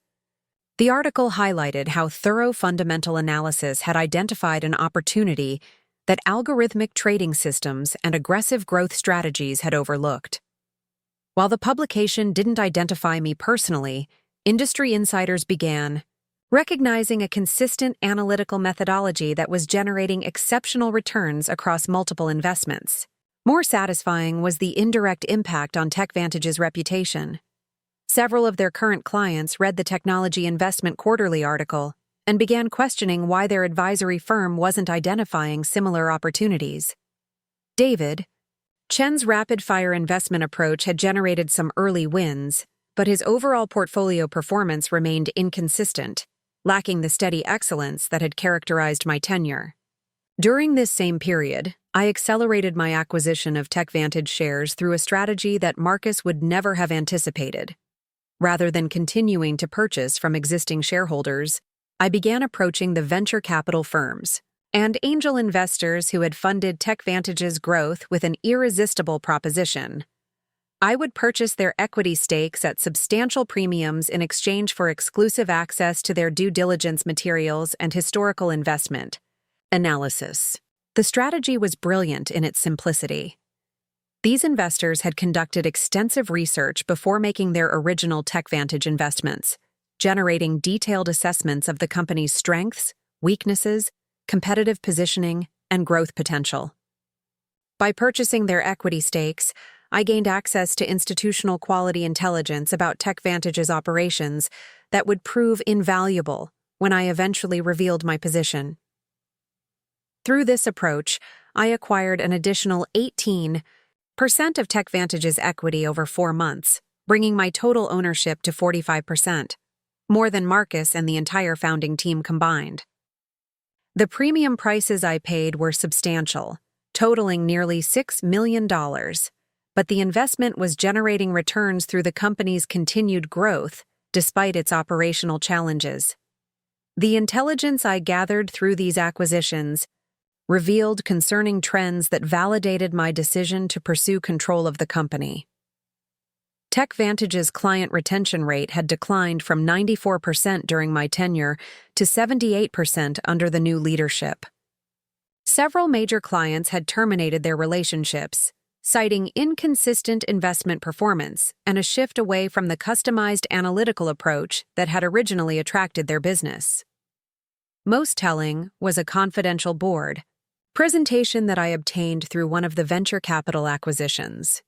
The article highlighted how thorough fundamental analysis had identified an opportunity that algorithmic trading systems and aggressive growth strategies had overlooked. While the publication didn't identify me personally, industry insiders began recognizing a consistent analytical methodology that was generating exceptional returns across multiple investments. More satisfying was the indirect impact on TechVantage's reputation. Several of their current clients read the Technology Investment Quarterly article and began questioning why their advisory firm wasn't identifying similar opportunities. David Chen's rapid-fire investment approach had generated some early wins, but his overall portfolio performance remained inconsistent, lacking the steady excellence that had characterized my tenure. During this same period, I accelerated my acquisition of TechVantage shares through a strategy that Marcus would never have anticipated. Rather than continuing to purchase from existing shareholders, I began approaching the venture capital firms and angel investors who had funded TechVantage's growth with an irresistible proposition. I would purchase their equity stakes at substantial premiums in exchange for exclusive access to their due diligence materials and historical investment analysis. The strategy was brilliant in its simplicity. These investors had conducted extensive research before making their original TechVantage investments, generating detailed assessments of the company's strengths, weaknesses, competitive positioning, and growth potential. By purchasing their equity stakes, I gained access to institutional quality intelligence about TechVantage's operations that would prove invaluable when I eventually revealed my position. Through this approach, I acquired an additional 18% of TechVantage's equity over 4 months, bringing my total ownership to 45%, more than Marcus and the entire founding team combined. The premium prices I paid were substantial, totaling nearly $6 million, but the investment was generating returns through the company's continued growth, despite its operational challenges. The intelligence I gathered through these acquisitions revealed concerning trends that validated my decision to pursue control of the company. TechVantage's client retention rate had declined from 94% during my tenure to 78% under the new leadership. Several major clients had terminated their relationships, citing inconsistent investment performance and a shift away from the customized analytical approach that had originally attracted their business. Most telling was a confidential board presentation that I obtained through one of the venture capital acquisitions.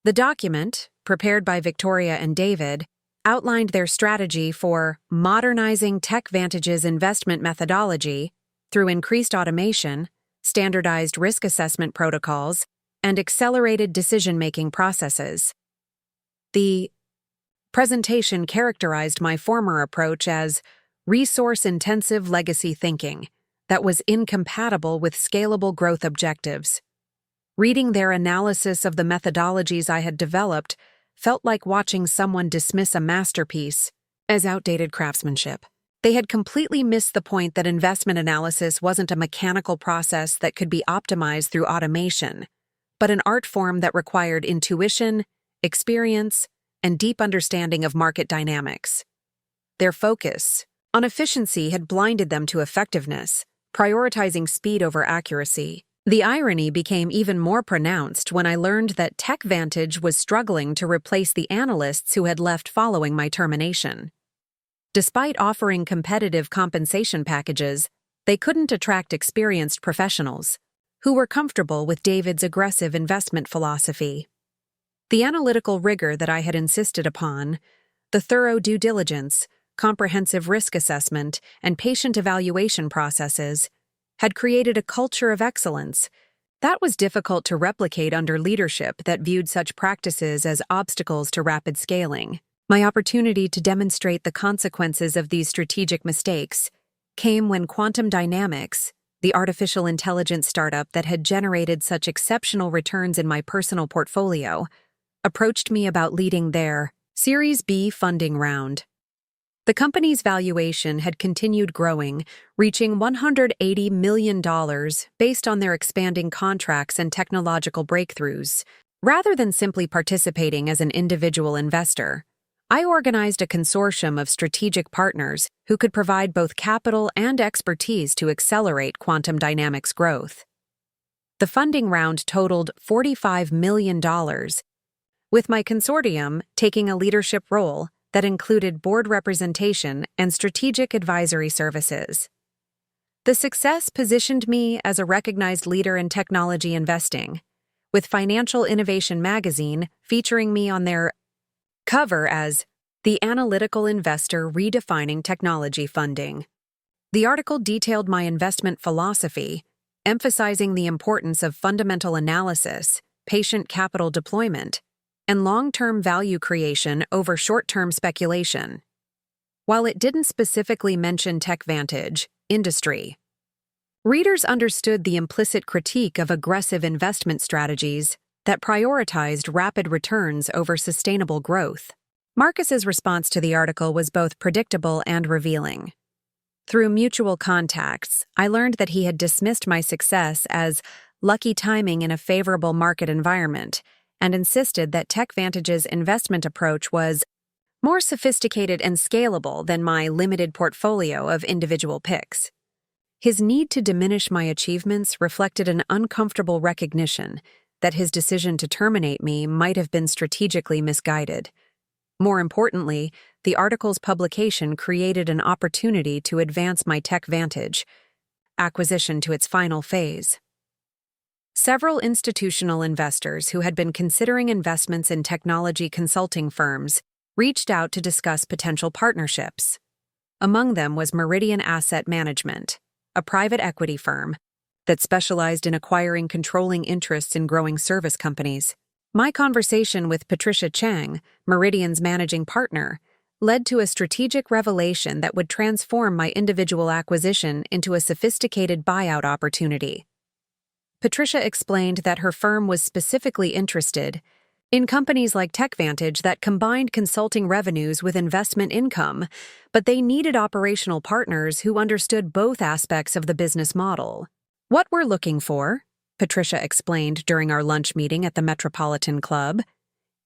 The document, prepared by Victoria and David, outlined their strategy for modernizing TechVantage's investment methodology through increased automation, standardized risk assessment protocols, and accelerated decision-making processes. The presentation characterized my former approach as resource-intensive legacy thinking that was incompatible with scalable growth objectives. Reading their analysis of the methodologies I had developed felt like watching someone dismiss a masterpiece as outdated craftsmanship. They had completely missed the point that investment analysis wasn't a mechanical process that could be optimized through automation, but an art form that required intuition, experience, and deep understanding of market dynamics. Their focus on efficiency had blinded them to effectiveness, prioritizing speed over accuracy. The irony became even more pronounced when I learned that TechVantage was struggling to replace the analysts who had left following my termination. Despite offering competitive compensation packages, they couldn't attract experienced professionals who were comfortable with David's aggressive investment philosophy. The analytical rigor that I had insisted upon, the thorough due diligence, comprehensive risk assessment, and patient evaluation processes had created a culture of excellence that was difficult to replicate under leadership that viewed such practices as obstacles to rapid scaling. My opportunity to demonstrate the consequences of these strategic mistakes came when Quantum Dynamics, the artificial intelligence startup that had generated such exceptional returns in my personal portfolio, approached me about leading their Series B funding round. The company's valuation had continued growing, reaching $180 million based on their expanding contracts and technological breakthroughs. Rather than simply participating as an individual investor, I organized a consortium of strategic partners who could provide both capital and expertise to accelerate Quantum Dynamics' growth. The funding round totaled $45 million, with my consortium taking a leadership role that included board representation and strategic advisory services. The success positioned me as a recognized leader in technology investing, with Financial Innovation magazine featuring me on their cover as the analytical investor redefining technology funding. The article detailed my investment philosophy, emphasizing the importance of fundamental analysis, patient capital deployment, and long-term value creation over short-term speculation. While it didn't specifically mention TechVantage, industry, readers understood the implicit critique of aggressive investment strategies that prioritized rapid returns over sustainable growth. Marcus's response to the article was both predictable and revealing. Through mutual contacts, I learned that he had dismissed my success as lucky timing in a favorable market environment and insisted that TechVantage's investment approach was more sophisticated and scalable than my limited portfolio of individual picks. His need to diminish my achievements reflected an uncomfortable recognition that his decision to terminate me might have been strategically misguided. More importantly, the article's publication created an opportunity to advance my TechVantage acquisition to its final phase. Several institutional investors who had been considering investments in technology consulting firms reached out to discuss potential partnerships. Among them was Meridian Asset Management, a private equity firm that specialized in acquiring controlling interests in growing service companies. My conversation with Patricia Chang, Meridian's managing partner, led to a strategic revelation that would transform my individual acquisition into a sophisticated buyout opportunity. Patricia explained that her firm was specifically interested in companies like TechVantage that combined consulting revenues with investment income, but they needed operational partners who understood both aspects of the business model. "What we're looking for," Patricia explained during our lunch meeting at the Metropolitan Club,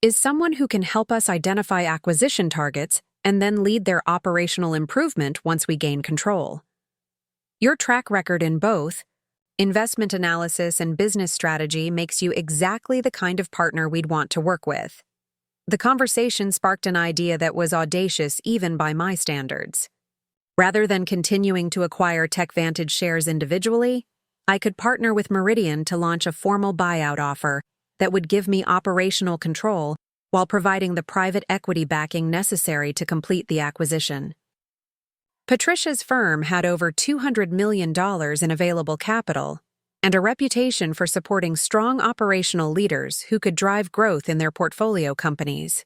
"is someone who can help us identify acquisition targets and then lead their operational improvement once we gain control. Your track record in both investment analysis and business strategy makes you exactly the kind of partner we'd want to work with." The conversation sparked an idea that was audacious even by my standards. Rather than continuing to acquire TechVantage shares individually, I could partner with Meridian to launch a formal buyout offer that would give me operational control while providing the private equity backing necessary to complete the acquisition. Patricia's firm had over $200 million in available capital and a reputation for supporting strong operational leaders who could drive growth in their portfolio companies.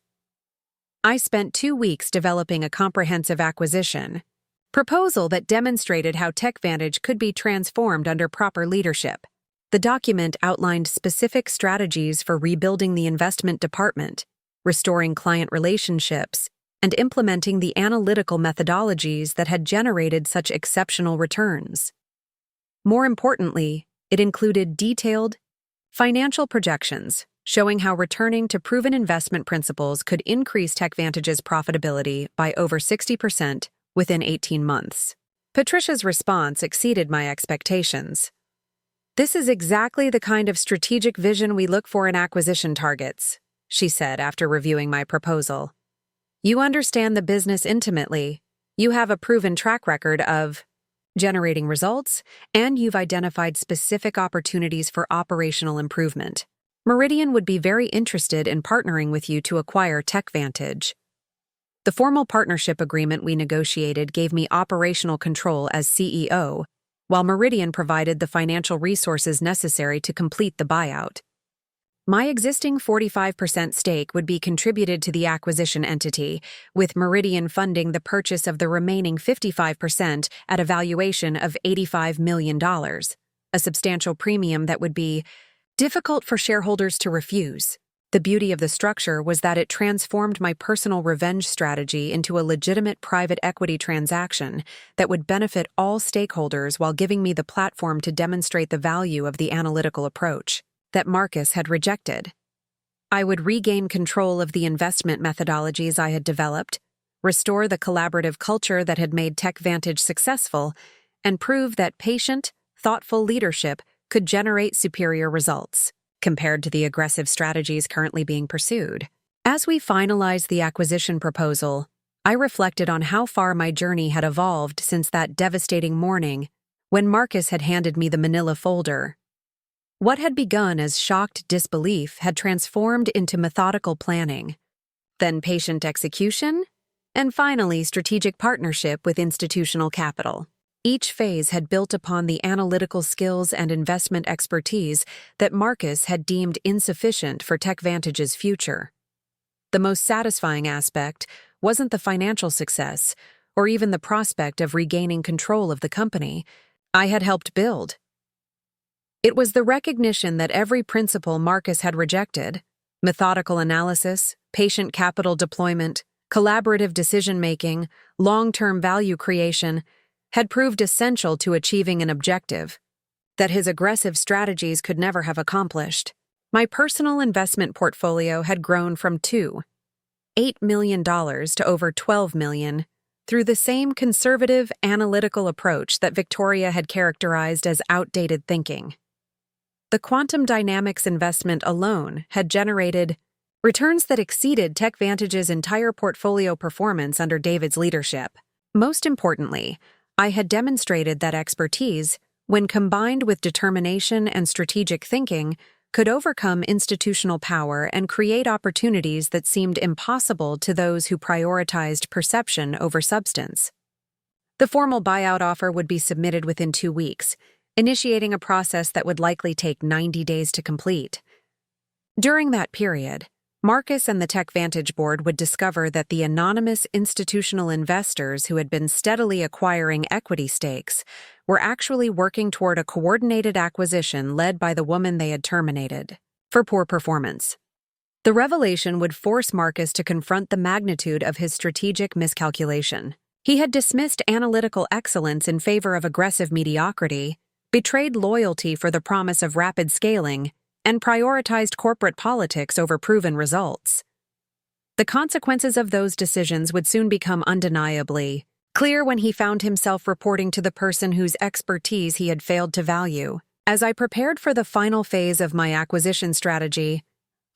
I spent 2 weeks developing a comprehensive acquisition proposal that demonstrated how TechVantage could be transformed under proper leadership. The document outlined specific strategies for rebuilding the investment department, restoring client relationships, and implementing the analytical methodologies that had generated such exceptional returns. More importantly, it included detailed financial projections showing how returning to proven investment principles could increase TechVantage's profitability by over 60% within 18 months. Patricia's response exceeded my expectations. "This is exactly the kind of strategic vision we look for in acquisition targets," she said after reviewing my proposal. "You understand the business intimately, you have a proven track record of generating results, and you've identified specific opportunities for operational improvement. Meridian would be very interested in partnering with you to acquire TechVantage." The formal partnership agreement we negotiated gave me operational control as CEO, while Meridian provided the financial resources necessary to complete the buyout. My existing 45% stake would be contributed to the acquisition entity, with Meridian funding the purchase of the remaining 55% at a valuation of $85 million, a substantial premium that would be difficult for shareholders to refuse. The beauty of the structure was that it transformed my personal revenge strategy into a legitimate private equity transaction that would benefit all stakeholders while giving me the platform to demonstrate the value of the analytical approach that Marcus had rejected. I would regain control of the investment methodologies I had developed, restore the collaborative culture that had made TechVantage successful, and prove that patient, thoughtful leadership could generate superior results compared to the aggressive strategies currently being pursued. As we finalized the acquisition proposal, I reflected on how far my journey had evolved since that devastating morning when Marcus had handed me the manila folder. What had begun as shocked disbelief had transformed into methodical planning, then patient execution, and finally strategic partnership with institutional capital. Each phase had built upon the analytical skills and investment expertise that Marcus had deemed insufficient for TechVantage's future. The most satisfying aspect wasn't the financial success, or even the prospect of regaining control of the company I had helped build. It was the recognition that every principle Marcus had rejected, methodical analysis, patient capital deployment, collaborative decision-making, long-term value creation, had proved essential to achieving an objective that his aggressive strategies could never have accomplished. My personal investment portfolio had grown from $8 million to over $12 million through the same conservative, analytical approach that Victoria had characterized as outdated thinking. The quantum dynamics investment alone had generated returns that exceeded TechVantage's entire portfolio performance under David's leadership. Most importantly, I had demonstrated that expertise, when combined with determination and strategic thinking, could overcome institutional power and create opportunities that seemed impossible to those who prioritized perception over substance. The formal buyout offer would be submitted within 2 weeks, initiating a process that would likely take 90 days to complete. During that period, Marcus and the TechVantage board would discover that the anonymous institutional investors who had been steadily acquiring equity stakes were actually working toward a coordinated acquisition led by the woman they had terminated for poor performance. The revelation would force Marcus to confront the magnitude of his strategic miscalculation. He had dismissed analytical excellence in favor of aggressive mediocrity, betrayed loyalty for the promise of rapid scaling, and prioritized corporate politics over proven results. The consequences of those decisions would soon become undeniably clear when he found himself reporting to the person whose expertise he had failed to value. As I prepared for the final phase of my acquisition strategy,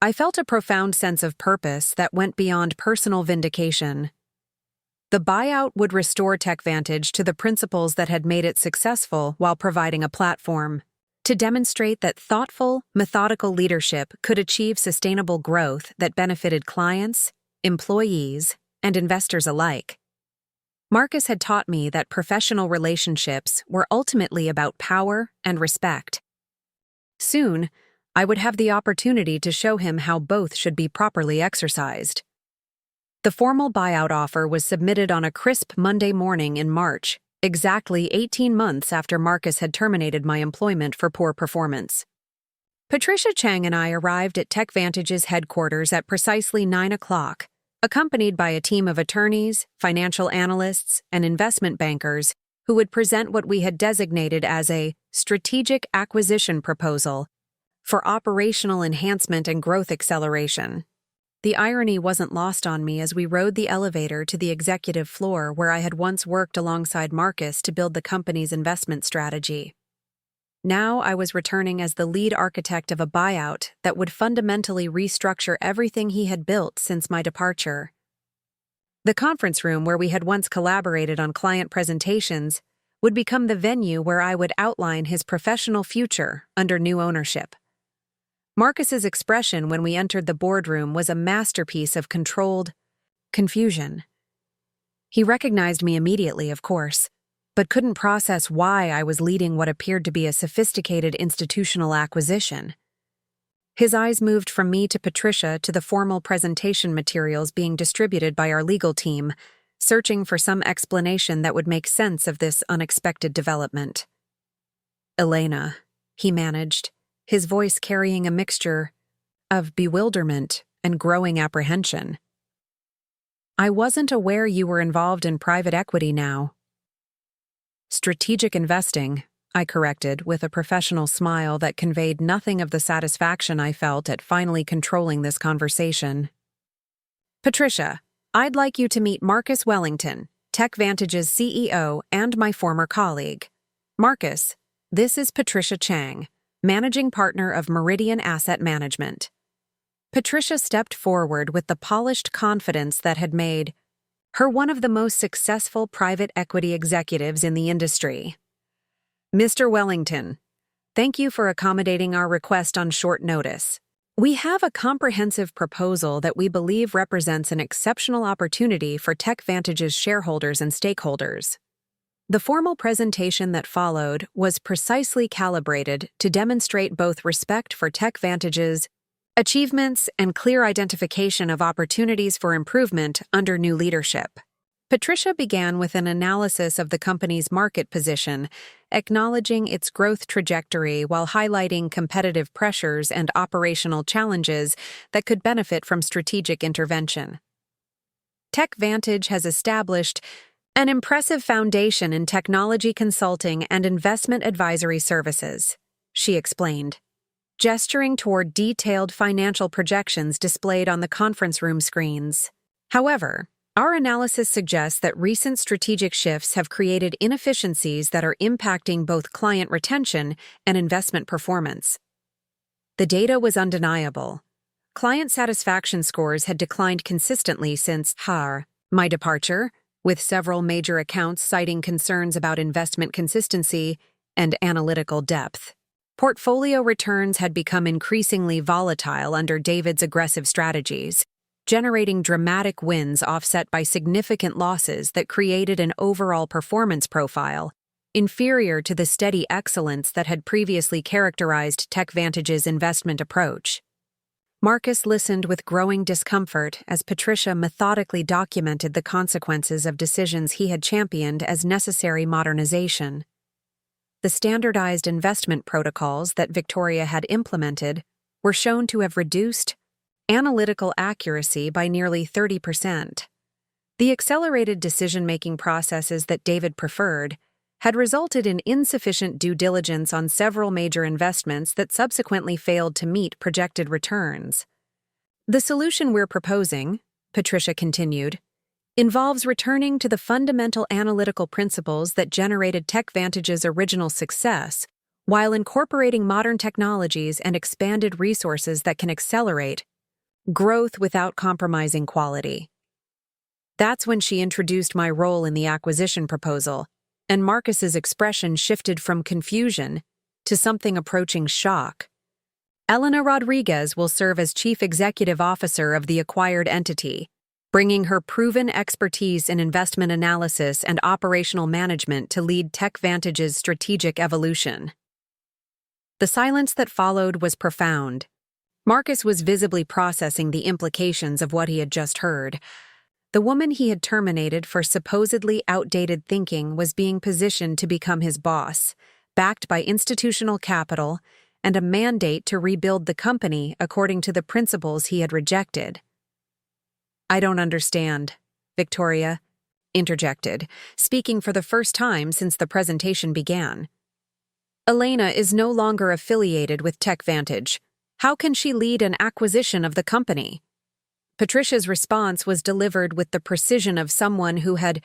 I felt a profound sense of purpose that went beyond personal vindication. The buyout would restore TechVantage to the principles that had made it successful while providing a platform to demonstrate that thoughtful, methodical leadership could achieve sustainable growth that benefited clients, employees, and investors alike. Marcus had taught me that professional relationships were ultimately about power and respect. Soon, I would have the opportunity to show him how both should be properly exercised. The formal buyout offer was submitted on a crisp Monday morning in March, exactly 18 months after Marcus had terminated my employment for poor performance. Patricia Chang and I arrived at TechVantage's headquarters at precisely 9 o'clock, accompanied by a team of attorneys, financial analysts, and investment bankers who would present what we had designated as a strategic acquisition proposal for operational enhancement and growth acceleration. The irony wasn't lost on me as we rode the elevator to the executive floor where I had once worked alongside Marcus to build the company's investment strategy. Now I was returning as the lead architect of a buyout that would fundamentally restructure everything he had built since my departure. The conference room where we had once collaborated on client presentations would become the venue where I would outline his professional future under new ownership. Marcus's expression when we entered the boardroom was a masterpiece of controlled confusion. He recognized me immediately, of course, but couldn't process why I was leading what appeared to be a sophisticated institutional acquisition. His eyes moved from me to Patricia to the formal presentation materials being distributed by our legal team, searching for some explanation that would make sense of this unexpected development. "Elena," he managed, his voice carrying a mixture of bewilderment and growing apprehension. "I wasn't aware you were involved in private equity now." "Strategic investing," I corrected with a professional smile that conveyed nothing of the satisfaction I felt at finally controlling this conversation. "Patricia, I'd like you to meet Marcus Wellington, TechVantage's CEO and my former colleague. Marcus, this is Patricia Chang, managing partner of Meridian Asset Management." Patricia stepped forward with the polished confidence that had made her one of the most successful private equity executives in the industry. "Mr. Wellington, thank you for accommodating our request on short notice. We have a comprehensive proposal that we believe represents an exceptional opportunity for TechVantage's shareholders and stakeholders." The formal presentation that followed was precisely calibrated to demonstrate both respect for TechVantage's achievements and clear identification of opportunities for improvement under new leadership. Patricia began with an analysis of the company's market position, acknowledging its growth trajectory while highlighting competitive pressures and operational challenges that could benefit from strategic intervention. TechVantage has established an impressive foundation in technology consulting and investment advisory services, she explained, gesturing toward detailed financial projections displayed on the conference room screens. However, Our analysis suggests that recent strategic shifts have created inefficiencies that are impacting both client retention and investment performance. The data was undeniable. Client satisfaction scores had declined consistently since my departure, with several major accounts citing concerns about investment consistency and analytical depth. Portfolio returns had become increasingly volatile under David's aggressive strategies, generating dramatic wins offset by significant losses that created an overall performance profile inferior to the steady excellence that had previously characterized TechVantage's investment approach. Marcus listened with growing discomfort as Patricia methodically documented the consequences of decisions he had championed as necessary modernization. The standardized investment protocols that Victoria had implemented were shown to have reduced analytical accuracy by nearly 30%. The accelerated decision-making processes that David preferred had resulted in insufficient due diligence on several major investments that subsequently failed to meet projected returns. The solution we're proposing, Patricia continued, involves returning to the fundamental analytical principles that generated TechVantage's original success, while incorporating modern technologies and expanded resources that can accelerate growth without compromising quality. That's when she introduced my role in the acquisition proposal, and Marcus's expression shifted from confusion to something approaching shock. Elena Rodriguez will serve as Chief Executive Officer of the acquired entity, bringing her proven expertise in investment analysis and operational management to lead TechVantage's strategic evolution. The silence that followed was profound. Marcus was visibly processing the implications of what he had just heard. The woman he had terminated for supposedly outdated thinking was being positioned to become his boss, backed by institutional capital and a mandate to rebuild the company according to the principles he had rejected. "I don't understand," Victoria interjected, speaking for the first time since the presentation began. "Elena is no longer affiliated with TechVantage. How can she lead an acquisition of the company?" Patricia's response was delivered with the precision of someone who had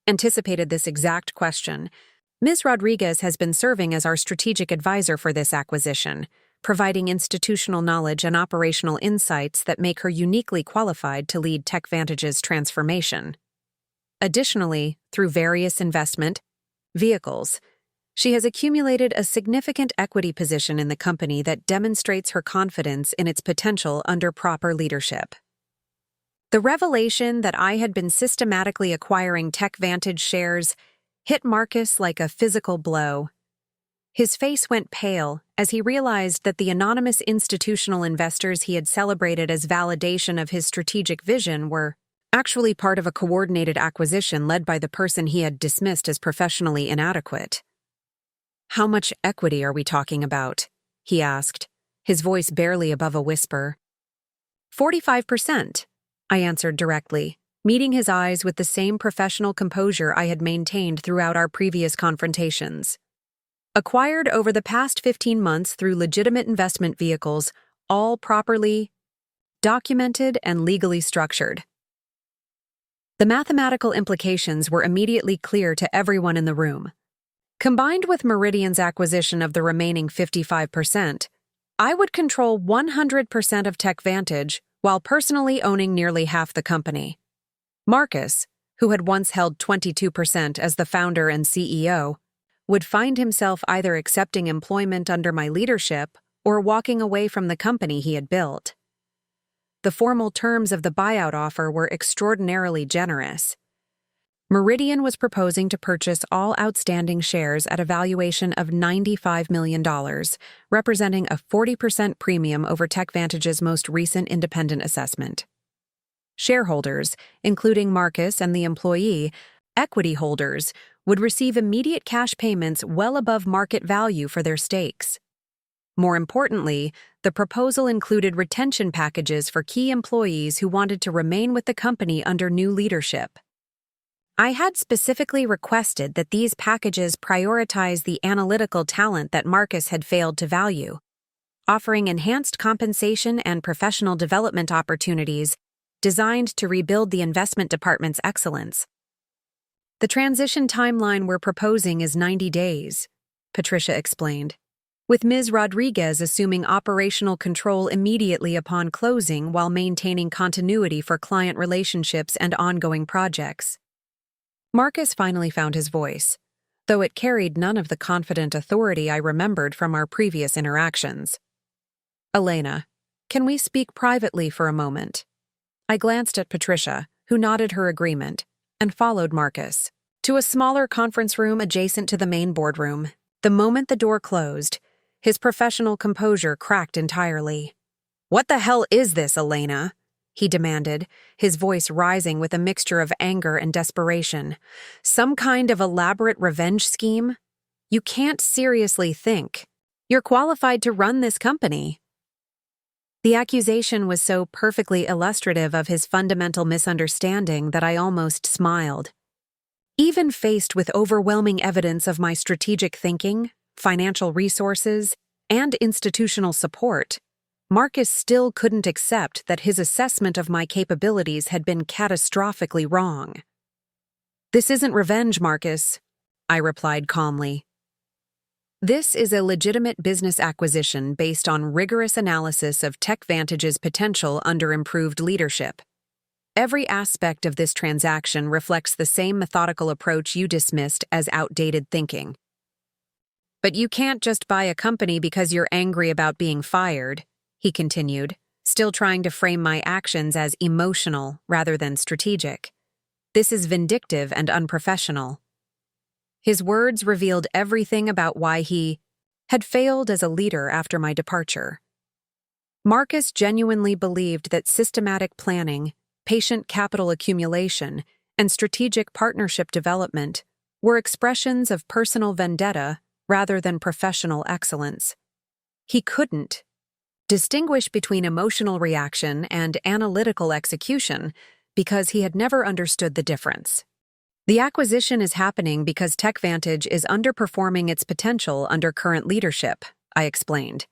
anticipated this exact question. "Ms. Rodriguez has been serving as our strategic advisor for this acquisition, providing institutional knowledge and operational insights that make her uniquely qualified to lead TechVantage's transformation. Additionally, through various investment vehicles, she has accumulated a significant equity position in the company that demonstrates her confidence in its potential under proper leadership." The revelation that I had been systematically acquiring TechVantage shares hit Marcus like a physical blow. His face went pale as he realized that the anonymous institutional investors he had celebrated as validation of his strategic vision were actually part of a coordinated acquisition led by the person he had dismissed as professionally inadequate. "How much equity are we talking about?" he asked, his voice barely above a whisper. 45%, I answered directly, meeting his eyes with the same professional composure I had maintained throughout our previous confrontations. "Acquired over the past 15 months through legitimate investment vehicles, all properly documented and legally structured." The mathematical implications were immediately clear to everyone in the room. Combined with Meridian's acquisition of the remaining 55%, I would control 100% of TechVantage while personally owning nearly half the company. Marcus, who had once held 22% as the founder and CEO, would find himself either accepting employment under my leadership or walking away from the company he had built. The formal terms of the buyout offer were extraordinarily generous. Meridian was proposing to purchase all outstanding shares at a valuation of $95 million, representing a 40% premium over TechVantage's most recent independent assessment. Shareholders, including Marcus and the employee, equity holders, would receive immediate cash payments well above market value for their stakes. More importantly, the proposal included retention packages for key employees who wanted to remain with the company under new leadership. I had specifically requested that these packages prioritize the analytical talent that Marcus had failed to value, offering enhanced compensation and professional development opportunities designed to rebuild the investment department's excellence. The transition timeline we're proposing is 90 days, Patricia explained, with Ms. Rodriguez assuming operational control immediately upon closing while maintaining continuity for client relationships and ongoing projects. Marcus finally found his voice, though it carried none of the confident authority I remembered from our previous interactions. "Elena, can we speak privately for a moment?" I glanced at Patricia, who nodded her agreement, and followed Marcus to a smaller conference room adjacent to the main boardroom. The moment the door closed, his professional composure cracked entirely. "What the hell is this, Elena?" he demanded, his voice rising with a mixture of anger and desperation. "Some kind of elaborate revenge scheme? You can't seriously think you're qualified to run this company." The accusation was so perfectly illustrative of his fundamental misunderstanding that I almost smiled. Even faced with overwhelming evidence of my strategic thinking, financial resources, and institutional support, Marcus still couldn't accept that his assessment of my capabilities had been catastrophically wrong. "This isn't revenge, Marcus," I replied calmly. "This is a legitimate business acquisition based on rigorous analysis of TechVantage's potential under improved leadership. Every aspect of this transaction reflects the same methodical approach you dismissed as outdated thinking. But you can't just buy a company because you're angry about being fired," he continued, still trying to frame my actions as emotional rather than strategic. "This is vindictive and unprofessional." His words revealed everything about why he had failed as a leader after my departure. Marcus genuinely believed that systematic planning, patient capital accumulation, and strategic partnership development were expressions of personal vendetta rather than professional excellence. He couldn't distinguish between emotional reaction and analytical execution because he had never understood the difference. "The acquisition is happening because TechVantage is underperforming its potential under current leadership," I explained,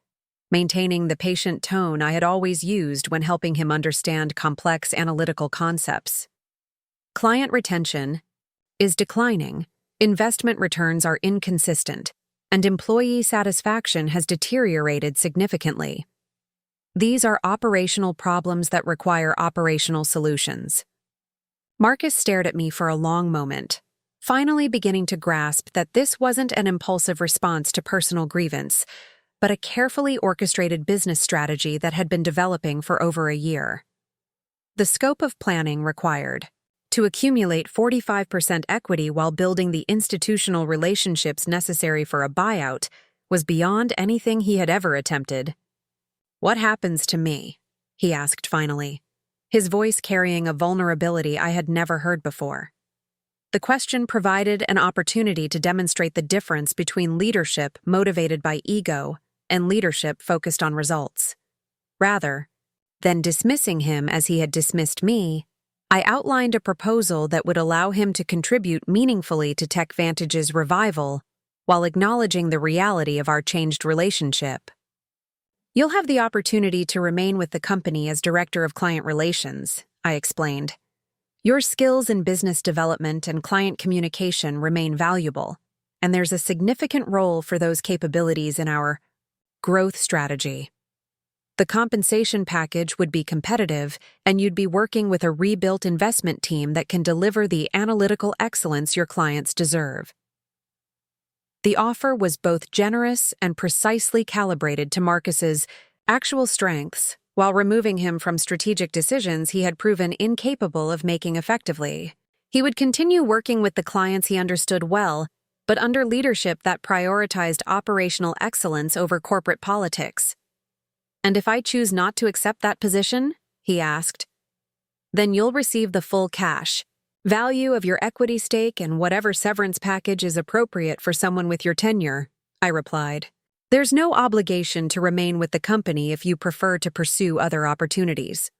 maintaining the patient tone I had always used when helping him understand complex analytical concepts. "Client retention is declining, investment returns are inconsistent, and employee satisfaction has deteriorated significantly. These are operational problems that require operational solutions." Marcus stared at me for a long moment, finally beginning to grasp that this wasn't an impulsive response to personal grievance, but a carefully orchestrated business strategy that had been developing for over a year. The scope of planning required to accumulate 45% equity while building the institutional relationships necessary for a buyout was beyond anything he had ever attempted. "What happens to me?" he asked finally, his voice carrying a vulnerability I had never heard before. The question provided an opportunity to demonstrate the difference between leadership motivated by ego and leadership focused on results. Rather than dismissing him as he had dismissed me, I outlined a proposal that would allow him to contribute meaningfully to TechVantage's revival while acknowledging the reality of our changed relationship. "You'll have the opportunity to remain with the company as Director of Client Relations," I explained. "Your skills in business development and client communication remain valuable, and there's a significant role for those capabilities in our growth strategy. The compensation package would be competitive, and you'd be working with a rebuilt investment team that can deliver the analytical excellence your clients deserve." The offer was both generous and precisely calibrated to Marcus's actual strengths, while removing him from strategic decisions he had proven incapable of making effectively. He would continue working with the clients he understood well, but under leadership that prioritized operational excellence over corporate politics. "And if I choose not to accept that position," he asked, "then you'll receive the full cash value of your equity stake and whatever severance package is appropriate for someone with your tenure," I replied. "There's no obligation to remain with the company if you prefer to pursue other opportunities."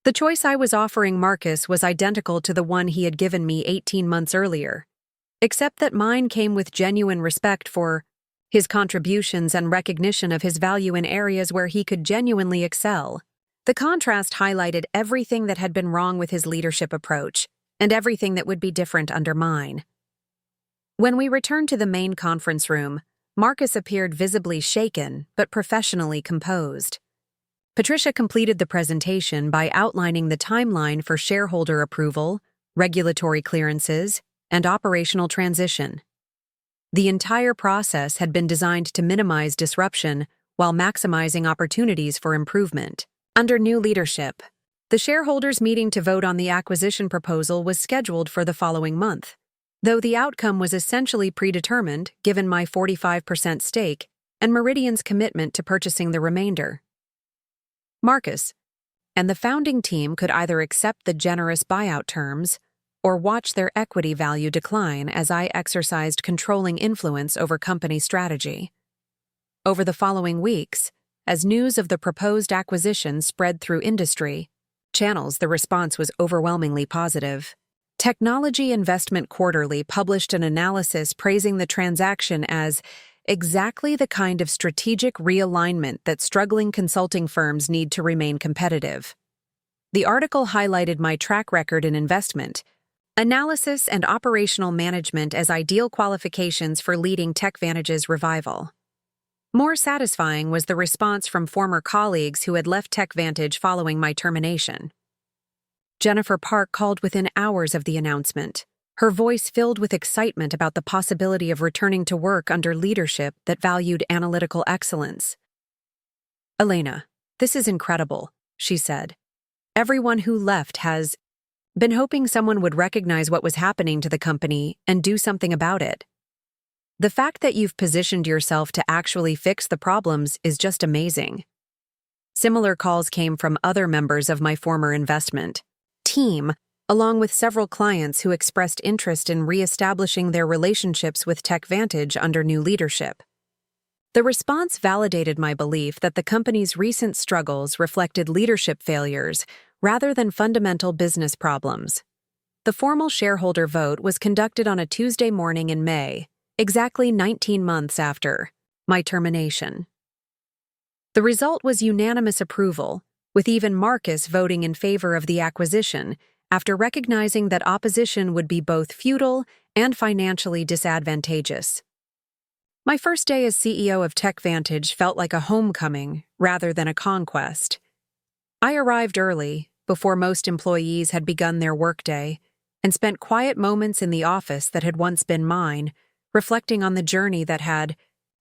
The choice I was offering Marcus was identical to the one he had given me 18 months earlier, except that mine came with genuine respect for his contributions and recognition of his value in areas where he could genuinely excel. The contrast highlighted everything that had been wrong with his leadership approach and everything that would be different under mine. When we returned to the main conference room, Marcus appeared visibly shaken but professionally composed. Patricia completed the presentation by outlining the timeline for shareholder approval, regulatory clearances, and operational transition. The entire process had been designed to minimize disruption while maximizing opportunities for improvement. Under new leadership, the shareholders' meeting to vote on the acquisition proposal was scheduled for the following month, though the outcome was essentially predetermined given my 45% stake and Meridian's commitment to purchasing the remainder. Marcus and the founding team could either accept the generous buyout terms or watch their equity value decline as I exercised controlling influence over company strategy. Over the following weeks, as news of the proposed acquisition spread through industry channels, the response was overwhelmingly positive. Technology Investment Quarterly published an analysis praising the transaction as exactly the kind of strategic realignment that struggling consulting firms need to remain competitive. The article highlighted my track record in investment, analysis, and operational management as ideal qualifications for leading TechVantage's revival. More satisfying was the response from former colleagues who had left TechVantage following my termination. Jennifer Park called within hours of the announcement, her voice filled with excitement about the possibility of returning to work under leadership that valued analytical excellence. "Elena, this is incredible," she said. "Everyone who left has been hoping someone would recognize what was happening to the company and do something about it. The fact that you've positioned yourself to actually fix the problems is just amazing." Similar calls came from other members of my former investment team, along with several clients who expressed interest in reestablishing their relationships with TechVantage under new leadership. The response validated my belief that the company's recent struggles reflected leadership failures rather than fundamental business problems. The formal shareholder vote was conducted on a Tuesday morning in May, exactly 19 months after my termination. The result was unanimous approval, with even Marcus voting in favor of the acquisition after recognizing that opposition would be both futile and financially disadvantageous. My first day as CEO of TechVantage felt like a homecoming rather than a conquest. I arrived early, before most employees had begun their workday, and spent quiet moments in the office that had once been mine, reflecting on the journey that had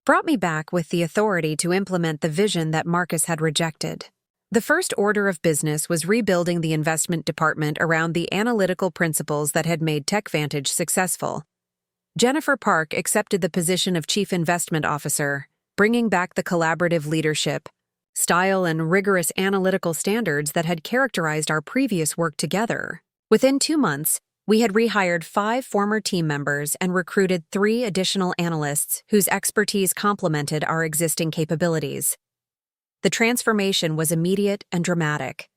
brought me back with the authority to implement the vision that Marcus had rejected. The first order of business was rebuilding the investment department around the analytical principles that had made TechVantage successful. Jennifer Park accepted the position of Chief Investment Officer, bringing back the collaborative leadership, style, and rigorous analytical standards that had characterized our previous work together. Within 2 months, we had rehired 5 former team members and recruited 3 additional analysts whose expertise complemented our existing capabilities. The transformation was immediate and dramatic.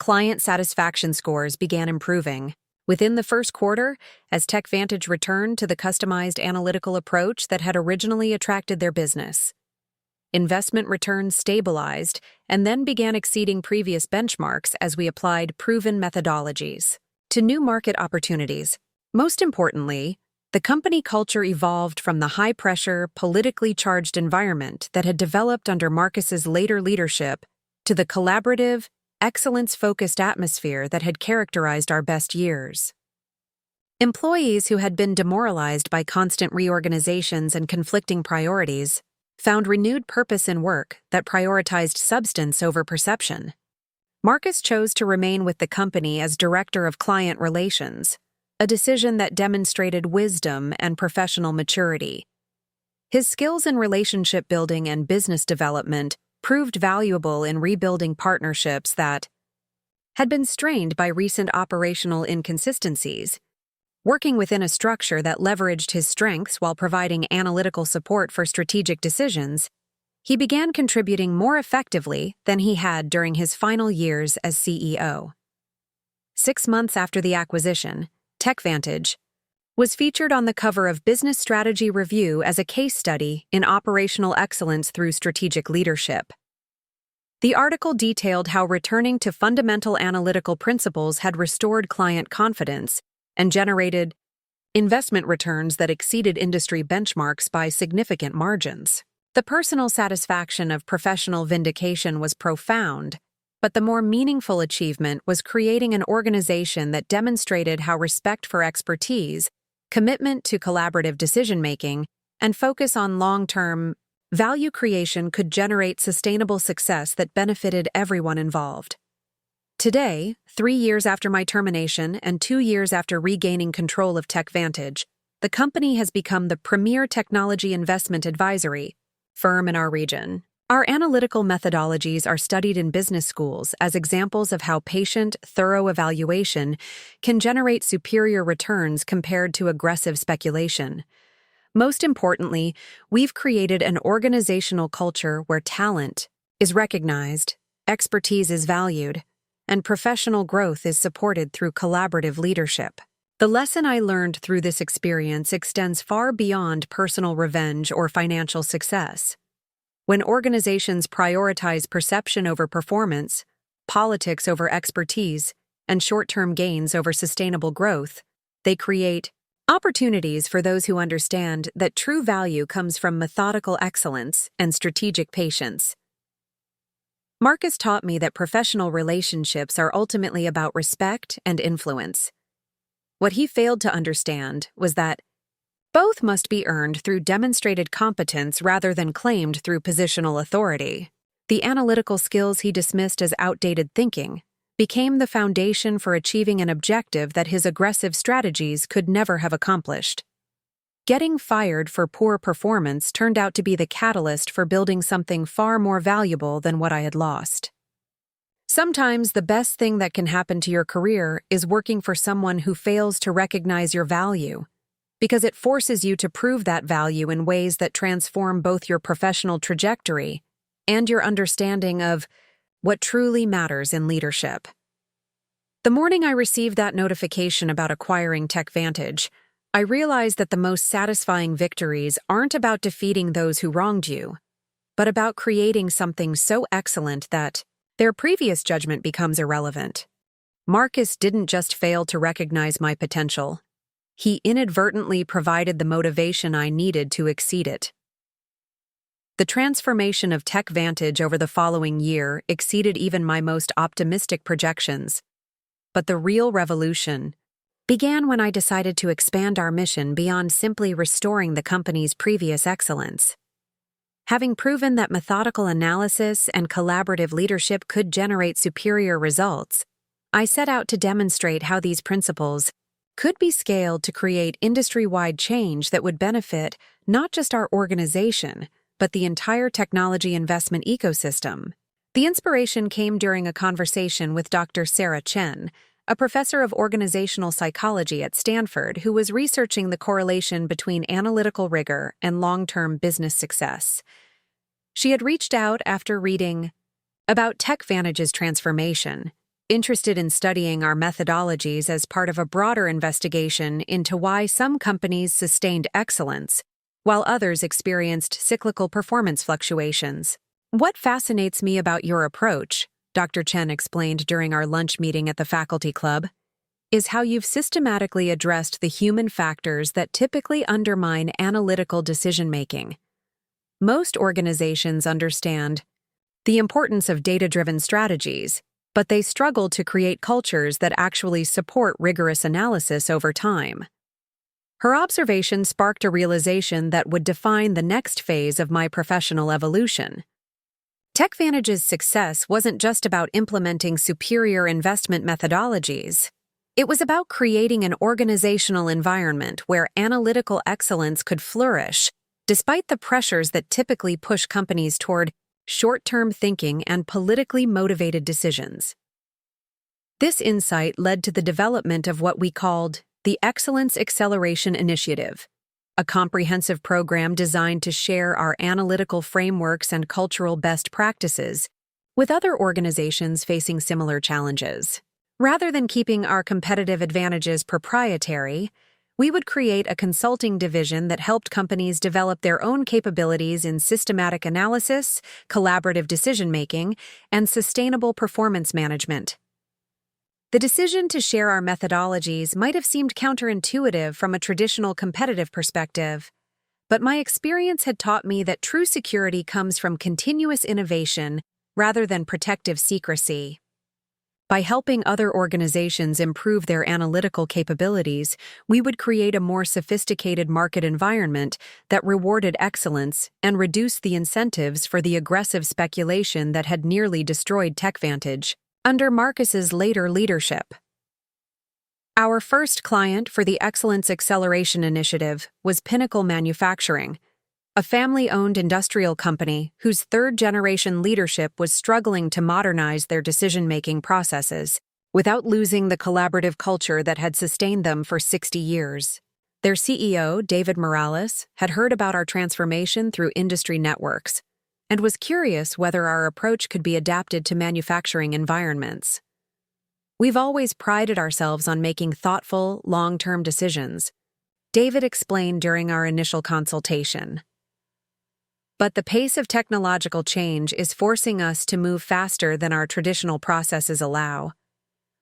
Client satisfaction scores began improving within the first quarter as TechVantage returned to the customized analytical approach that had originally attracted their business. Investment returns stabilized and then began exceeding previous benchmarks as we applied proven methodologies to new market opportunities. Most importantly, the company culture evolved from the high-pressure, politically charged environment that had developed under Marcus's later leadership to the collaborative, excellence-focused atmosphere that had characterized our best years. Employees who had been demoralized by constant reorganizations and conflicting priorities found renewed purpose in work that prioritized substance over perception. Marcus chose to remain with the company as Director of Client Relations, a decision that demonstrated wisdom and professional maturity. His skills in relationship building and business development proved valuable in rebuilding partnerships that had been strained by recent operational inconsistencies. Working within a structure that leveraged his strengths while providing analytical support for strategic decisions, he began contributing more effectively than he had during his final years as CEO. 6 months after the acquisition, TechVantage was featured on the cover of Business Strategy Review as a case study in operational excellence through strategic leadership. The article detailed how returning to fundamental analytical principles had restored client confidence and generated investment returns that exceeded industry benchmarks by significant margins. The personal satisfaction of professional vindication was profound, but the more meaningful achievement was creating an organization that demonstrated how respect for expertise, commitment to collaborative decision-making, and focus on long-term value creation could generate sustainable success that benefited everyone involved. Today, 3 years after my termination and 2 years after regaining control of TechVantage, the company has become the premier technology investment advisory firm in our region. Our analytical methodologies are studied in business schools as examples of how patient, thorough evaluation can generate superior returns compared to aggressive speculation. Most importantly, we've created an organizational culture where talent is recognized, expertise is valued, and professional growth is supported through collaborative leadership. The lesson I learned through this experience extends far beyond personal revenge or financial success. When organizations prioritize perception over performance, politics over expertise, and short-term gains over sustainable growth, they create opportunities for those who understand that true value comes from methodical excellence and strategic patience. Marcus taught me that professional relationships are ultimately about respect and influence. What he failed to understand was that both must be earned through demonstrated competence rather than claimed through positional authority. The analytical skills he dismissed as outdated thinking became the foundation for achieving an objective that his aggressive strategies could never have accomplished. Getting fired for poor performance turned out to be the catalyst for building something far more valuable than what I had lost. Sometimes the best thing that can happen to your career is working for someone who fails to recognize your value, because it forces you to prove that value in ways that transform both your professional trajectory and your understanding of what truly matters in leadership. The morning I received that notification about acquiring TechVantage, I realized that the most satisfying victories aren't about defeating those who wronged you, but about creating something so excellent that their previous judgment becomes irrelevant. Marcus didn't just fail to recognize my potential. He inadvertently provided the motivation I needed to exceed it. The transformation of TechVantage over the following year exceeded even my most optimistic projections. But the real revolution began when I decided to expand our mission beyond simply restoring the company's previous excellence. Having proven that methodical analysis and collaborative leadership could generate superior results, I set out to demonstrate how these principles could be scaled to create industry-wide change that would benefit not just our organization, but the entire technology investment ecosystem. The inspiration came during a conversation with Dr. Sarah Chen, a professor of organizational psychology at Stanford who was researching the correlation between analytical rigor and long-term business success. She had reached out after reading about TechVantage's transformation, interested in studying our methodologies as part of a broader investigation into why some companies sustained excellence, while others experienced cyclical performance fluctuations. "What fascinates me about your approach," Dr. Chen explained during our lunch meeting at the faculty club, "is how you've systematically addressed the human factors that typically undermine analytical decision-making. Most organizations understand the importance of data-driven strategies, but they struggle to create cultures that actually support rigorous analysis over time." Her observation sparked a realization that would define the next phase of my professional evolution. TechVantage's success wasn't just about implementing superior investment methodologies. It was about creating an organizational environment where analytical excellence could flourish, despite the pressures that typically push companies toward short-term thinking and politically motivated decisions. This insight led to the development of what we called the Excellence Acceleration Initiative, a comprehensive program designed to share our analytical frameworks and cultural best practices with other organizations facing similar challenges. Rather than keeping our competitive advantages proprietary, We would create a consulting division that helped companies develop their own capabilities in systematic analysis, collaborative decision-making, and sustainable performance management. The decision to share our methodologies might have seemed counterintuitive from a traditional competitive perspective, but my experience had taught me that true security comes from continuous innovation rather than protective secrecy. By helping other organizations improve their analytical capabilities, we would create a more sophisticated market environment that rewarded excellence and reduced the incentives for the aggressive speculation that had nearly destroyed TechVantage under Marcus's later leadership. Our first client for the Excellence Acceleration Initiative was Pinnacle Manufacturing, a family-owned industrial company whose third-generation leadership was struggling to modernize their decision-making processes without losing the collaborative culture that had sustained them for 60 years. Their CEO, David Morales, had heard about our transformation through industry networks and was curious whether our approach could be adapted to manufacturing environments. We've always prided ourselves on making thoughtful, long-term decisions, David explained during our initial consultation. But the pace of technological change is forcing us to move faster than our traditional processes allow.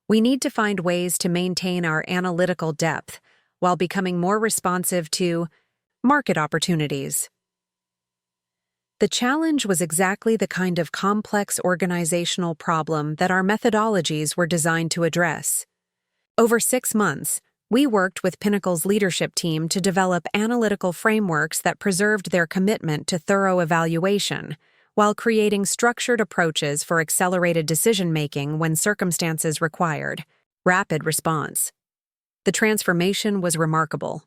We need to find ways to maintain our analytical depth while becoming more responsive to market opportunities. The challenge was exactly the kind of complex organizational problem that our methodologies were designed to address. Over 6 months, we worked with Pinnacle's leadership team to develop analytical frameworks that preserved their commitment to thorough evaluation, while creating structured approaches for accelerated decision-making when circumstances required rapid response. The transformation was remarkable.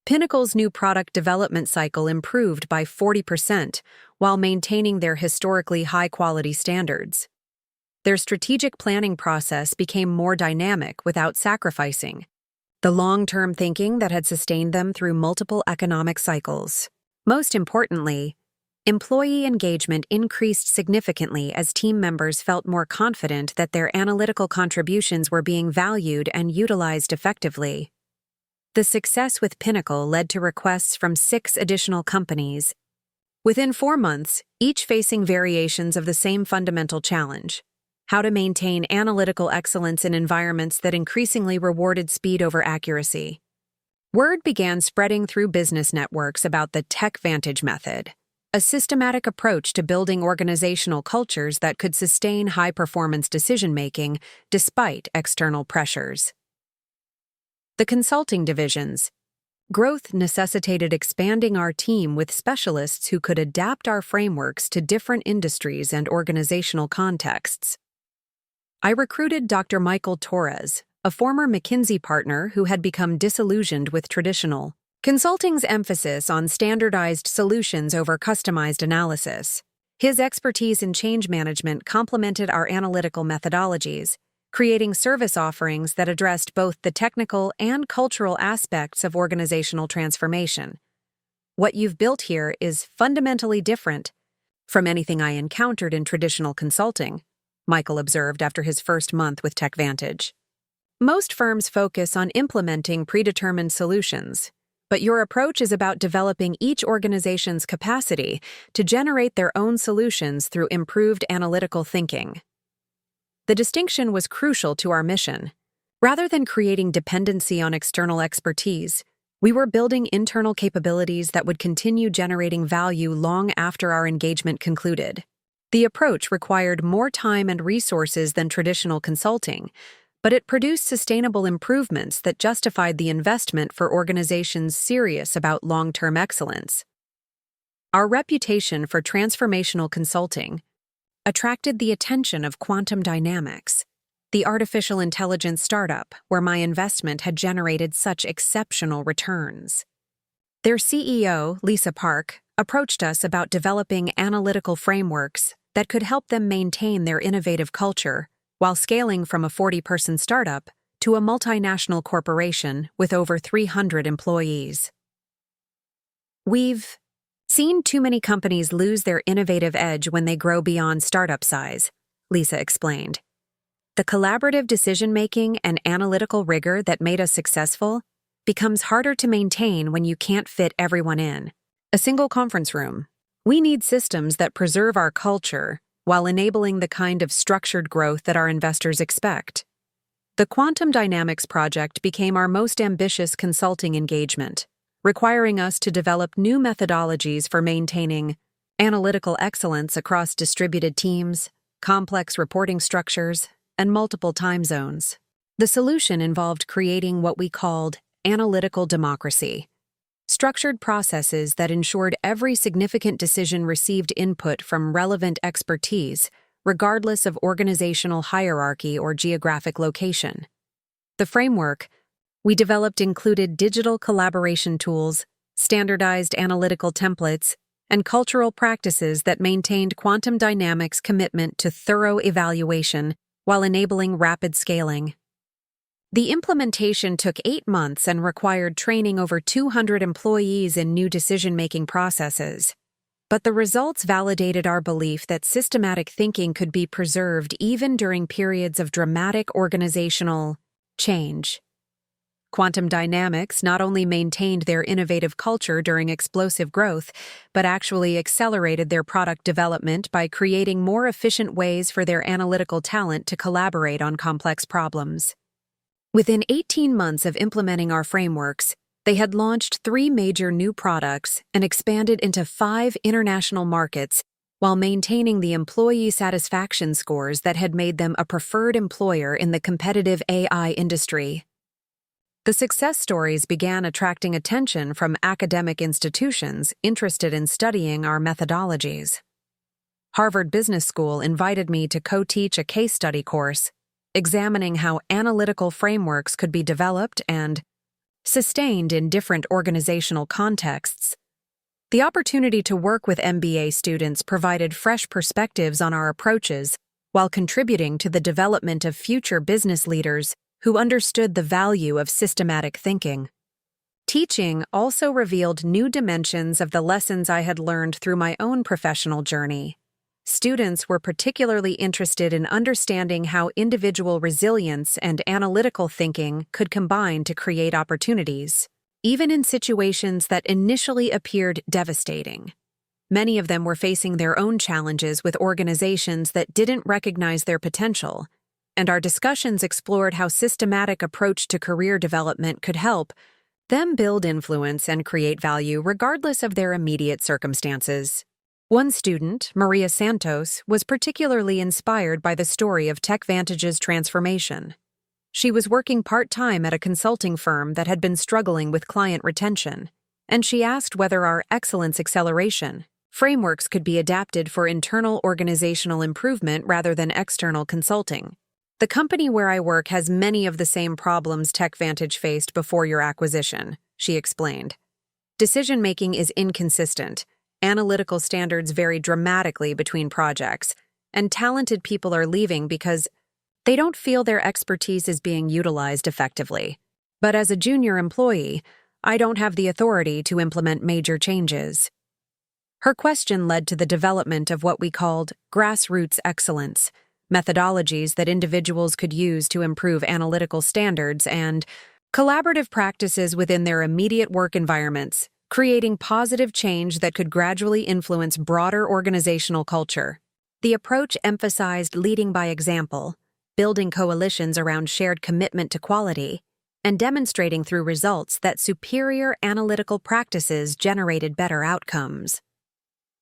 Pinnacle's new product development cycle improved by 40% while maintaining their historically high-quality standards. Their strategic planning process became more dynamic without sacrificing the long-term thinking that had sustained them through multiple economic cycles. Most importantly, employee engagement increased significantly as team members felt more confident that their analytical contributions were being valued and utilized effectively. The success with Pinnacle led to requests from 6 additional companies, within 4 months, each facing variations of the same fundamental challenge: how to maintain analytical excellence in environments that increasingly rewarded speed over accuracy. Word began spreading through business networks about the TechVantage method, a systematic approach to building organizational cultures that could sustain high-performance decision-making despite external pressures. The consulting divisions. Growth necessitated expanding our team with specialists who could adapt our frameworks to different industries and organizational contexts. I recruited Dr. Michael Torres, a former McKinsey partner who had become disillusioned with traditional consulting's emphasis on standardized solutions over customized analysis. His expertise in change management complemented our analytical methodologies, creating service offerings that addressed both the technical and cultural aspects of organizational transformation. What you've built here is fundamentally different from anything I encountered in traditional consulting, Michael observed after his first month with TechVantage. Most firms focus on implementing predetermined solutions, but your approach is about developing each organization's capacity to generate their own solutions through improved analytical thinking. The distinction was crucial to our mission. Rather than creating dependency on external expertise, we were building internal capabilities that would continue generating value long after our engagement concluded. The approach required more time and resources than traditional consulting, but it produced sustainable improvements that justified the investment for organizations serious about long-term excellence. Our reputation for transformational consulting attracted the attention of Quantum Dynamics, the artificial intelligence startup where my investment had generated such exceptional returns. Their CEO, Lisa Park, approached us about developing analytical frameworks that could help them maintain their innovative culture while scaling from a 40-person startup to a multinational corporation with over 300 employees. We've seen too many companies lose their innovative edge when they grow beyond startup size, Lisa explained. The collaborative decision-making and analytical rigor that made us successful becomes harder to maintain when you can't fit everyone in a single conference room. We need systems that preserve our culture while enabling the kind of structured growth that our investors expect. The Quantum Dynamics project became our most ambitious consulting engagement, requiring us to develop new methodologies for maintaining analytical excellence across distributed teams, complex reporting structures, and multiple time zones. The solution involved creating what we called analytical democracy, structured processes that ensured every significant decision received input from relevant expertise, regardless of organizational hierarchy or geographic location. The framework we developed included digital collaboration tools, standardized analytical templates, and cultural practices that maintained quantum dynamics' commitment to thorough evaluation while enabling rapid scaling. The implementation took 8 months and required training over 200 employees in new decision-making processes. But the results validated our belief that systematic thinking could be preserved even during periods of dramatic organizational change. Quantum Dynamics not only maintained their innovative culture during explosive growth, but actually accelerated their product development by creating more efficient ways for their analytical talent to collaborate on complex problems. Within 18 months of implementing our frameworks, they had launched 3 major new products and expanded into 5 international markets while maintaining the employee satisfaction scores that had made them a preferred employer in the competitive AI industry. The success stories began attracting attention from academic institutions interested in studying our methodologies. Harvard Business School invited me to co-teach a case study course examining how analytical frameworks could be developed and sustained in different organizational contexts. The opportunity to work with MBA students provided fresh perspectives on our approaches while contributing to the development of future business leaders who understood the value of systematic thinking. Teaching also revealed new dimensions of the lessons I had learned through my own professional journey. Students were particularly interested in understanding how individual resilience and analytical thinking could combine to create opportunities, even in situations that initially appeared devastating. Many of them were facing their own challenges with organizations that didn't recognize their potential, and our discussions explored how systematic approach to career development could help them build influence and create value regardless of their immediate circumstances. One student, Maria Santos, was particularly inspired by the story of TechVantage's transformation. She was working part-time at a consulting firm that had been struggling with client retention, and she asked whether our excellence acceleration frameworks could be adapted for internal organizational improvement rather than external consulting. The company where I work has many of the same problems TechVantage faced before your acquisition, she explained. Decision-making is inconsistent. Analytical standards vary dramatically between projects, and talented people are leaving because they don't feel their expertise is being utilized effectively. But as a junior employee, I don't have the authority to implement major changes. Her question led to the development of what we called grassroots excellence, methodologies that individuals could use to improve analytical standards and collaborative practices within their immediate work environments, creating positive change that could gradually influence broader organizational culture. The approach emphasized leading by example, building coalitions around shared commitment to quality, and demonstrating through results that superior analytical practices generated better outcomes.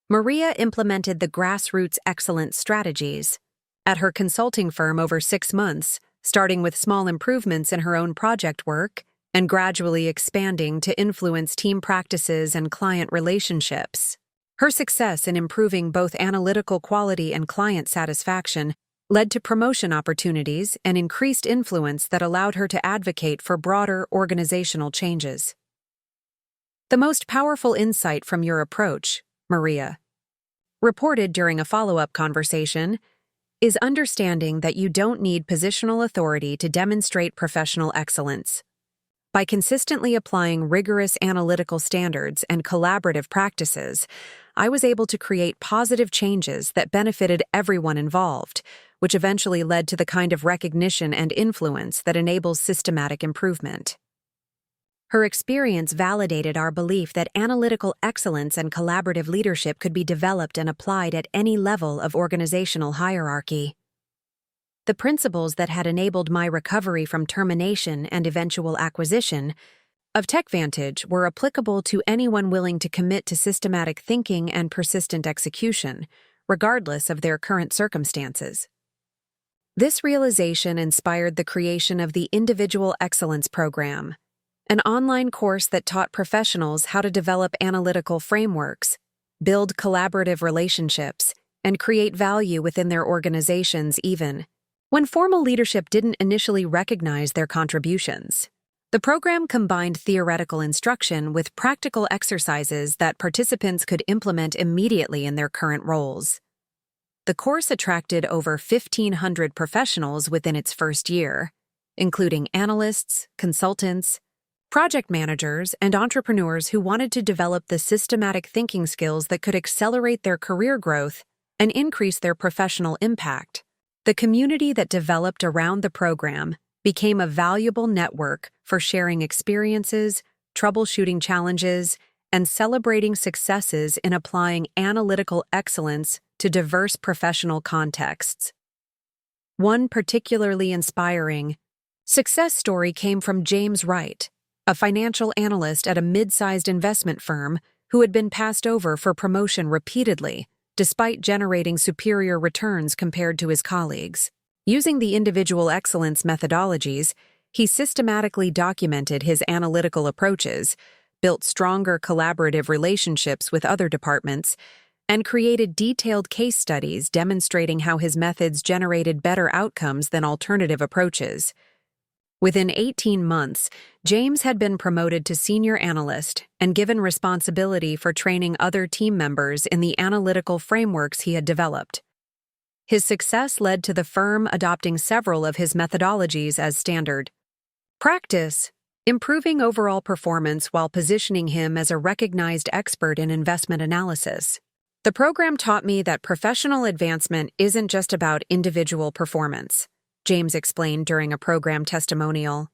Maria implemented the grassroots excellence strategies at her consulting firm over 6 months, starting with small improvements in her own project work and gradually expanding to influence team practices and client relationships. Her success in improving both analytical quality and client satisfaction led to promotion opportunities and increased influence that allowed her to advocate for broader organizational changes. The most powerful insight from your approach, Maria, reported during a follow-up conversation, is understanding that you don't need positional authority to demonstrate professional excellence. By consistently applying rigorous analytical standards and collaborative practices, I was able to create positive changes that benefited everyone involved, which eventually led to the kind of recognition and influence that enables systematic improvement. Her experience validated our belief that analytical excellence and collaborative leadership could be developed and applied at any level of organizational hierarchy. The principles that had enabled my recovery from termination and eventual acquisition of TechVantage were applicable to anyone willing to commit to systematic thinking and persistent execution, regardless of their current circumstances. This realization inspired the creation of the Individual Excellence Program, an online course that taught professionals how to develop analytical frameworks, build collaborative relationships, and create value within their organizations even when formal leadership didn't initially recognize their contributions. The program combined theoretical instruction with practical exercises that participants could implement immediately in their current roles. The course attracted over 1,500 professionals within its first year, including analysts, consultants, project managers, and entrepreneurs who wanted to develop the systematic thinking skills that could accelerate their career growth and increase their professional impact. The community that developed around the program became a valuable network for sharing experiences, troubleshooting challenges, and celebrating successes in applying analytical excellence to diverse professional contexts. One particularly inspiring success story came from James Wright, a financial analyst at a mid-sized investment firm who had been passed over for promotion repeatedly, despite generating superior returns compared to his colleagues. Using the individual excellence methodologies, he systematically documented his analytical approaches, built stronger collaborative relationships with other departments, and created detailed case studies demonstrating how his methods generated better outcomes than alternative approaches. Within 18 months, James had been promoted to senior analyst and given responsibility for training other team members in the analytical frameworks he had developed. His success led to the firm adopting several of his methodologies as standard practice, improving overall performance while positioning him as a recognized expert in investment analysis. The program taught me that professional advancement isn't just about individual performance, James explained during a program testimonial.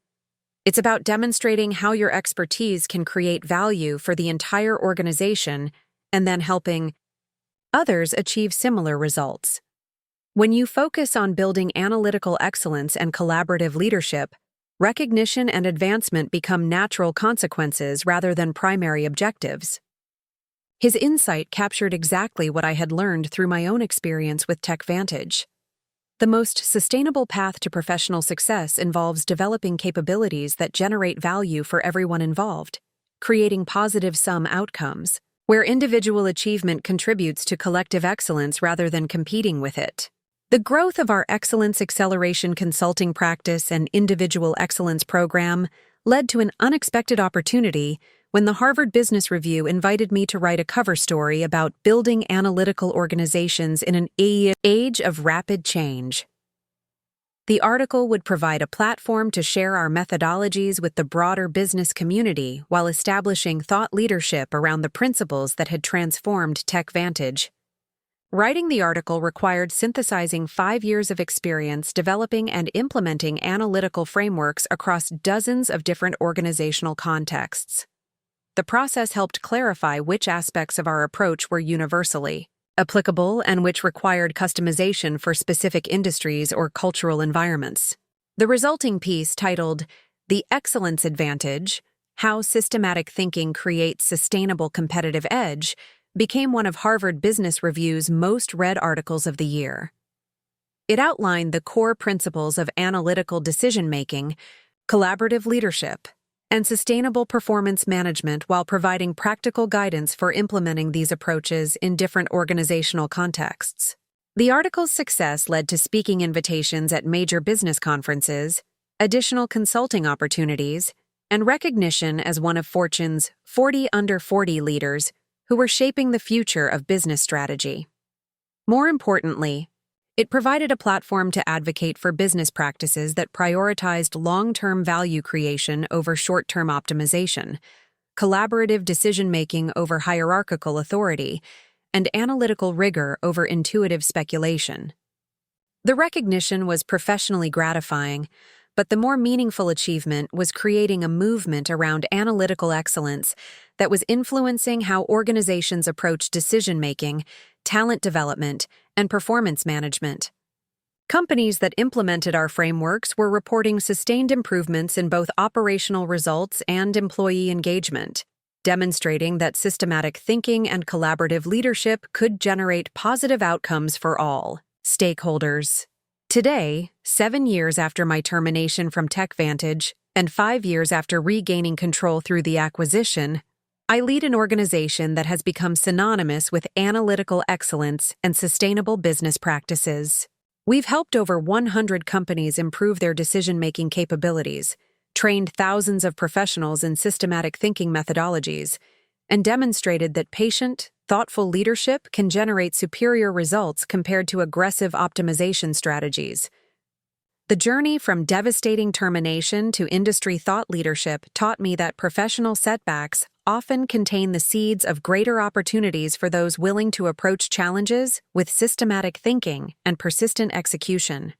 It's about demonstrating how your expertise can create value for the entire organization and then helping others achieve similar results. When you focus on building analytical excellence and collaborative leadership, recognition and advancement become natural consequences rather than primary objectives. His insight captured exactly what I had learned through my own experience with TechVantage. The most sustainable path to professional success involves developing capabilities that generate value for everyone involved, creating positive sum outcomes, where individual achievement contributes to collective excellence rather than competing with it. The growth of our Excellence Acceleration Consulting Practice and Individual Excellence Program led to an unexpected opportunity when the Harvard Business Review invited me to write a cover story about building analytical organizations in an age of rapid change. The article would provide a platform to share our methodologies with the broader business community while establishing thought leadership around the principles that had transformed TechVantage. Writing the article required synthesizing 5 years of experience developing and implementing analytical frameworks across dozens of different organizational contexts. The process helped clarify which aspects of our approach were universally applicable and which required customization for specific industries or cultural environments. The resulting piece, titled The Excellence Advantage: How Systematic Thinking Creates Sustainable Competitive Edge, became one of Harvard Business Review's most read articles of the year. It outlined the core principles of analytical decision-making, collaborative leadership, and sustainable performance management while providing practical guidance for implementing these approaches in different organizational contexts. The article's success led to speaking invitations at major business conferences, additional consulting opportunities, and recognition as one of Fortune's 40 Under 40 leaders who were shaping the future of business strategy. More importantly, it provided a platform to advocate for business practices that prioritized long-term value creation over short-term optimization, collaborative decision-making over hierarchical authority, and analytical rigor over intuitive speculation. The recognition was professionally gratifying, But the more meaningful achievement was creating a movement around analytical excellence that was influencing how organizations approach decision-making, talent development, and performance management. Companies that implemented our frameworks were reporting sustained improvements in both operational results and employee engagement, demonstrating that systematic thinking and collaborative leadership could generate positive outcomes for all stakeholders. Today, 7 years after my termination from TechVantage and 5 years after regaining control through the acquisition, I lead an organization that has become synonymous with analytical excellence and sustainable business practices. We've helped over 100 companies improve their decision-making capabilities, trained thousands of professionals in systematic thinking methodologies, and demonstrated that patient, thoughtful leadership can generate superior results compared to aggressive optimization strategies. The journey from devastating termination to industry thought leadership taught me that professional setbacks often contain the seeds of greater opportunities for those willing to approach challenges with systematic thinking and persistent execution.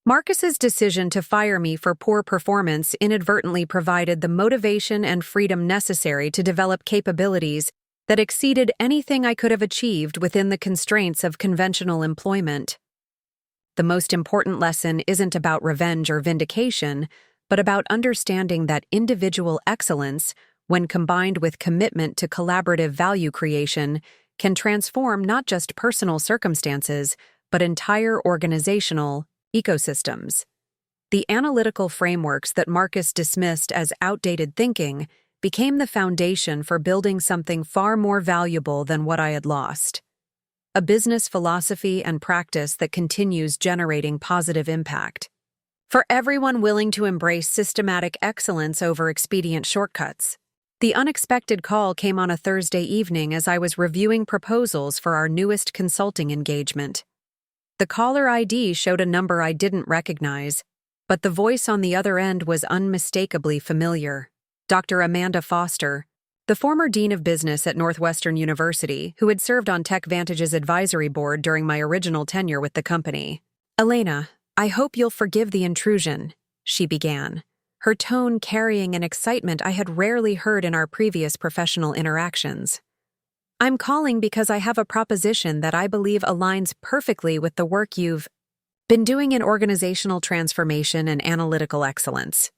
Marcus's decision to fire me for poor performance inadvertently provided the motivation and freedom necessary to develop capabilities that exceeded anything I could have achieved within the constraints of conventional employment. The most important lesson isn't about revenge or vindication, but about understanding that individual excellence, when combined with commitment to collaborative value creation, can transform not just personal circumstances, but entire organizational ecosystems. The analytical frameworks that Marcus dismissed as outdated thinking became the foundation for building something far more valuable than what I had lost. A business philosophy and practice that continues generating positive impact. For everyone willing to embrace systematic excellence over expedient shortcuts. The unexpected call came on a Thursday evening as I was reviewing proposals for our newest consulting engagement. The caller ID showed a number I didn't recognize, but the voice on the other end was unmistakably familiar. Dr. Amanda Foster, the former dean of business at Northwestern University, who had served on TechVantage's advisory board during my original tenure with the company. "Elena, I hope you'll forgive the intrusion," she began, her tone carrying an excitement I had rarely heard in our previous professional interactions. "I'm calling because I have a proposition that I believe aligns perfectly with the work you've been doing in organizational transformation and analytical excellence."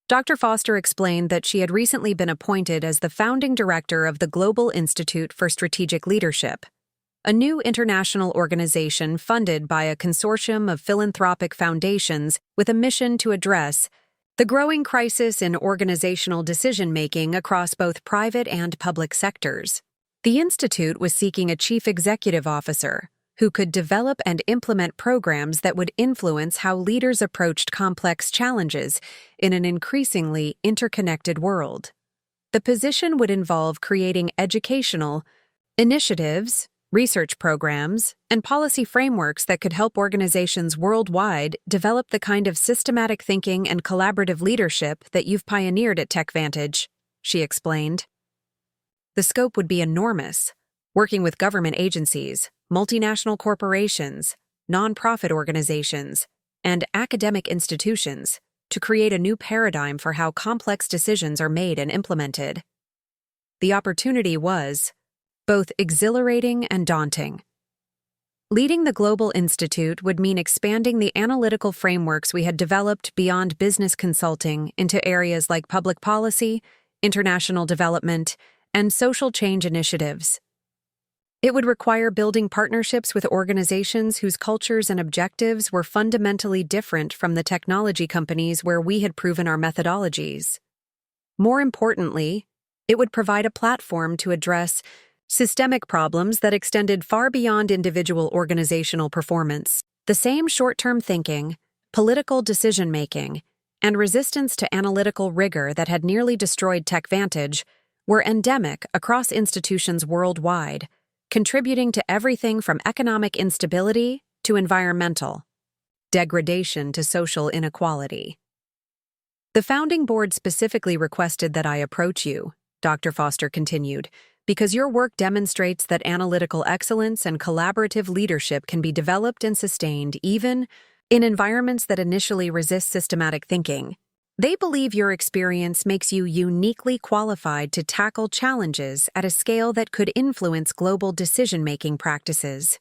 Dr. Foster explained that she had recently been appointed as the founding director of the Global Institute for Strategic Leadership, a new international organization funded by a consortium of philanthropic foundations with a mission to address the growing crisis in organizational decision-making across both private and public sectors. The institute was seeking a chief executive officer who could develop and implement programs that would influence how leaders approached complex challenges in an increasingly interconnected world. The position would involve creating educational initiatives, research programs, and policy frameworks that could help organizations worldwide develop the kind of systematic thinking and collaborative leadership that you've pioneered at TechVantage, she explained. The scope would be enormous, working with government agencies, multinational corporations, nonprofit organizations, and academic institutions to create a new paradigm for how complex decisions are made and implemented. The opportunity was both exhilarating and daunting. Leading the Global Institute would mean expanding the analytical frameworks we had developed beyond business consulting into areas like public policy, international development, and social change initiatives. It would require building partnerships with organizations whose cultures and objectives were fundamentally different from the technology companies where we had proven our methodologies. More importantly, it would provide a platform to address systemic problems that extended far beyond individual organizational performance. The same short-term thinking, political decision-making, and resistance to analytical rigor that had nearly destroyed TechVantage were endemic across institutions worldwide, contributing to everything from economic instability to environmental degradation to social inequality. The founding board specifically requested that I approach you, Dr. Foster continued, because your work demonstrates that analytical excellence and collaborative leadership can be developed and sustained even In environments that initially resist systematic thinking, they believe your experience makes you uniquely qualified to tackle challenges at a scale that could influence global decision-making practices.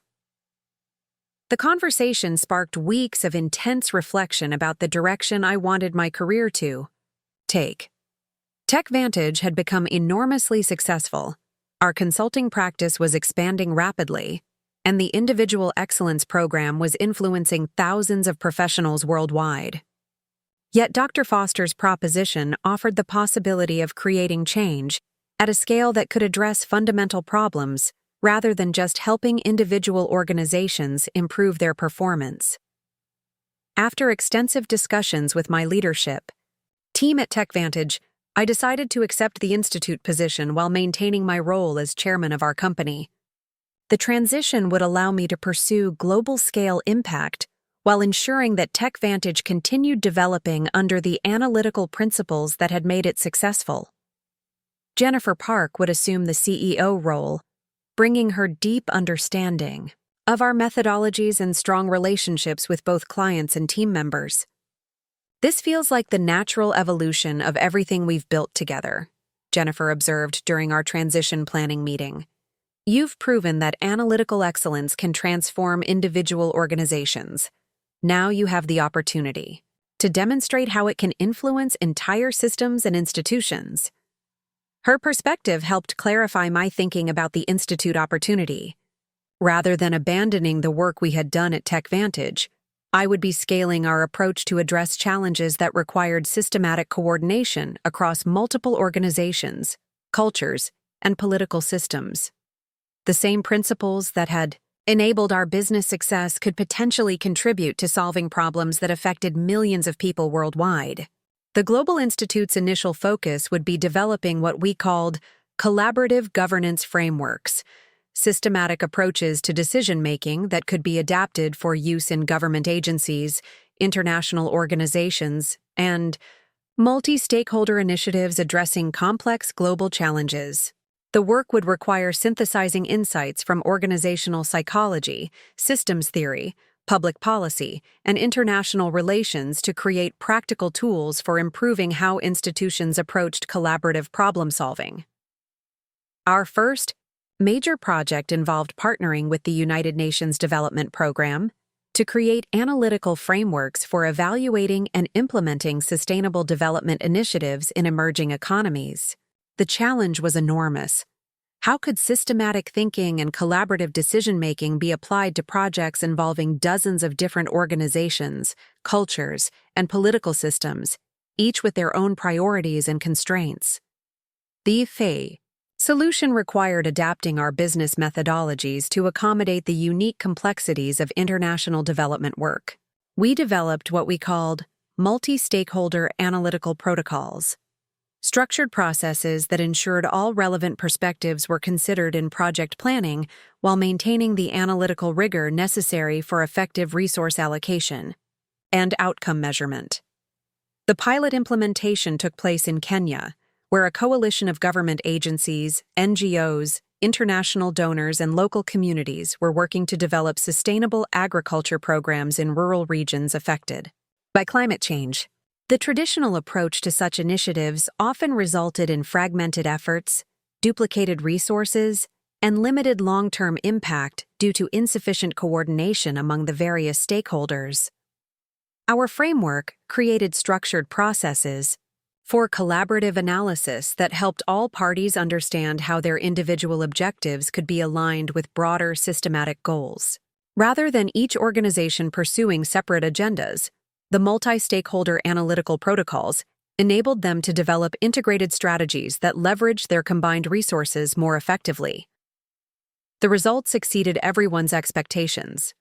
The conversation sparked weeks of intense reflection about the direction I wanted my career to take. TechVantage had become enormously successful. Our consulting practice was expanding rapidly, and the Individual Excellence Program was influencing thousands of professionals worldwide. Yet Dr. Foster's proposition offered the possibility of creating change at a scale that could address fundamental problems rather than just helping individual organizations improve their performance. After extensive discussions with my leadership team at TechVantage, I decided to accept the institute position while maintaining my role as chairman of our company. The transition would allow me to pursue global-scale impact while ensuring that TechVantage continued developing under the analytical principles that had made it successful. Jennifer Park would assume the CEO role, bringing her deep understanding of our methodologies and strong relationships with both clients and team members. This feels like the natural evolution of everything we've built together, Jennifer observed during our transition planning meeting. You've proven that analytical excellence can transform individual organizations. Now you have the opportunity to demonstrate how it can influence entire systems and institutions. Her perspective helped clarify my thinking about the institute opportunity. Rather than abandoning the work we had done at TechVantage, I would be scaling our approach to address challenges that required systematic coordination across multiple organizations, cultures, and political systems. The same principles that had enabled our business success could potentially contribute to solving problems that affected millions of people worldwide. The Global Institute's initial focus would be developing what we called collaborative governance frameworks, systematic approaches to decision-making that could be adapted for use in government agencies, international organizations, and multi-stakeholder initiatives addressing complex global challenges. The work would require synthesizing insights from organizational psychology, systems theory, public policy, and international relations to create practical tools for improving how institutions approached collaborative problem-solving. Our first major project involved partnering with the United Nations Development Program to create analytical frameworks for evaluating and implementing sustainable development initiatives in emerging economies. The challenge was enormous. How could systematic thinking and collaborative decision-making be applied to projects involving dozens of different organizations, cultures, and political systems, each with their own priorities and constraints? The solution required adapting our business methodologies to accommodate the unique complexities of international development work. We developed what we called multi-stakeholder analytical protocols, structured processes that ensured all relevant perspectives were considered in project planning while maintaining the analytical rigor necessary for effective resource allocation and outcome measurement. The pilot implementation took place in Kenya, where a coalition of government agencies, NGOs, international donors, and local communities were working to develop sustainable agriculture programs in rural regions affected by climate change. The traditional approach to such initiatives often resulted in fragmented efforts, duplicated resources, and limited long-term impact due to insufficient coordination among the various stakeholders. Our framework created structured processes for collaborative analysis that helped all parties understand how their individual objectives could be aligned with broader systematic goals. Rather than each organization pursuing separate agendas, the multi-stakeholder analytical protocols enabled them to develop integrated strategies that leveraged their combined resources more effectively. The results exceeded everyone's expectations.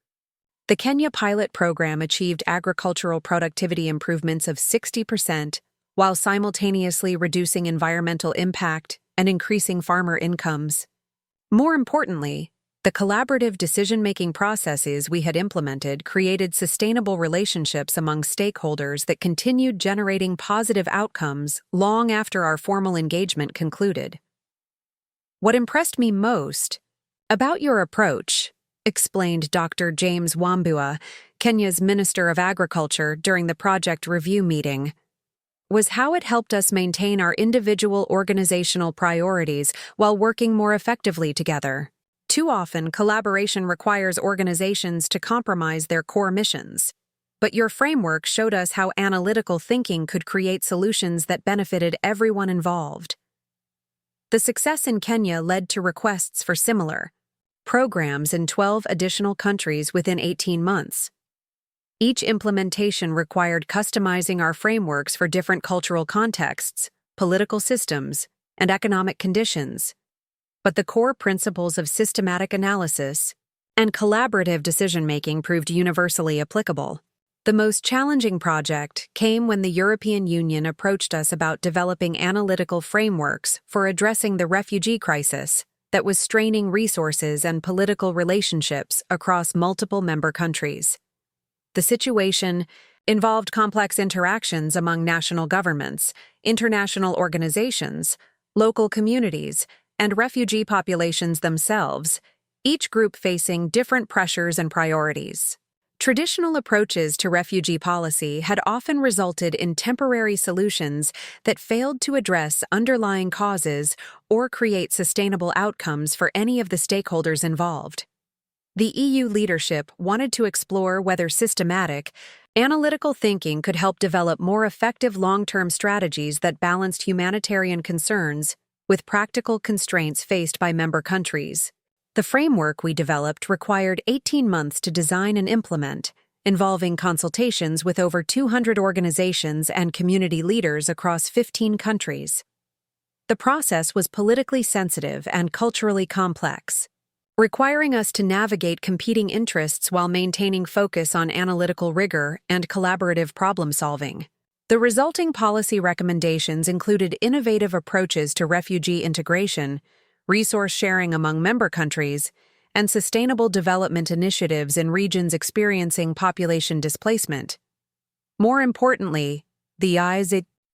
The Kenya pilot program achieved agricultural productivity improvements of 60%, while simultaneously reducing environmental impact and increasing farmer incomes. More importantly, the collaborative decision-making processes we had implemented created sustainable relationships among stakeholders that continued generating positive outcomes long after our formal engagement concluded. What impressed me most about your approach, explained Dr. James Wambua, Kenya's Minister of Agriculture during the project review meeting, was how it helped us maintain our individual organizational priorities while working more effectively together. Too often, collaboration requires organizations to compromise their core missions. But your framework showed us how analytical thinking could create solutions that benefited everyone involved. The success in Kenya led to requests for similar programs in 12 additional countries within 18 months. Each implementation required customizing our frameworks for different cultural contexts, political systems, and economic conditions. But the core principles of systematic analysis and collaborative decision-making proved universally applicable. The most challenging project came when the European Union approached us about developing analytical frameworks for addressing the refugee crisis that was straining resources and political relationships across multiple member countries. The situation involved complex interactions among national governments, international organizations, local communities, and refugee populations themselves, each group facing different pressures and priorities. Traditional approaches to refugee policy had often resulted in temporary solutions that failed to address underlying causes or create sustainable outcomes for any of the stakeholders involved. The EU leadership wanted to explore whether systematic, analytical thinking could help develop more effective long-term strategies that balanced humanitarian concerns with practical constraints faced by member countries. The framework we developed required 18 months to design and implement, involving consultations with over 200 organizations and community leaders across 15 countries. The process was politically sensitive and culturally complex, requiring us to navigate competing interests while maintaining focus on analytical rigor and collaborative problem-solving. The resulting policy recommendations included innovative approaches to refugee integration, resource sharing among member countries, and sustainable development initiatives in regions experiencing population displacement. More importantly, the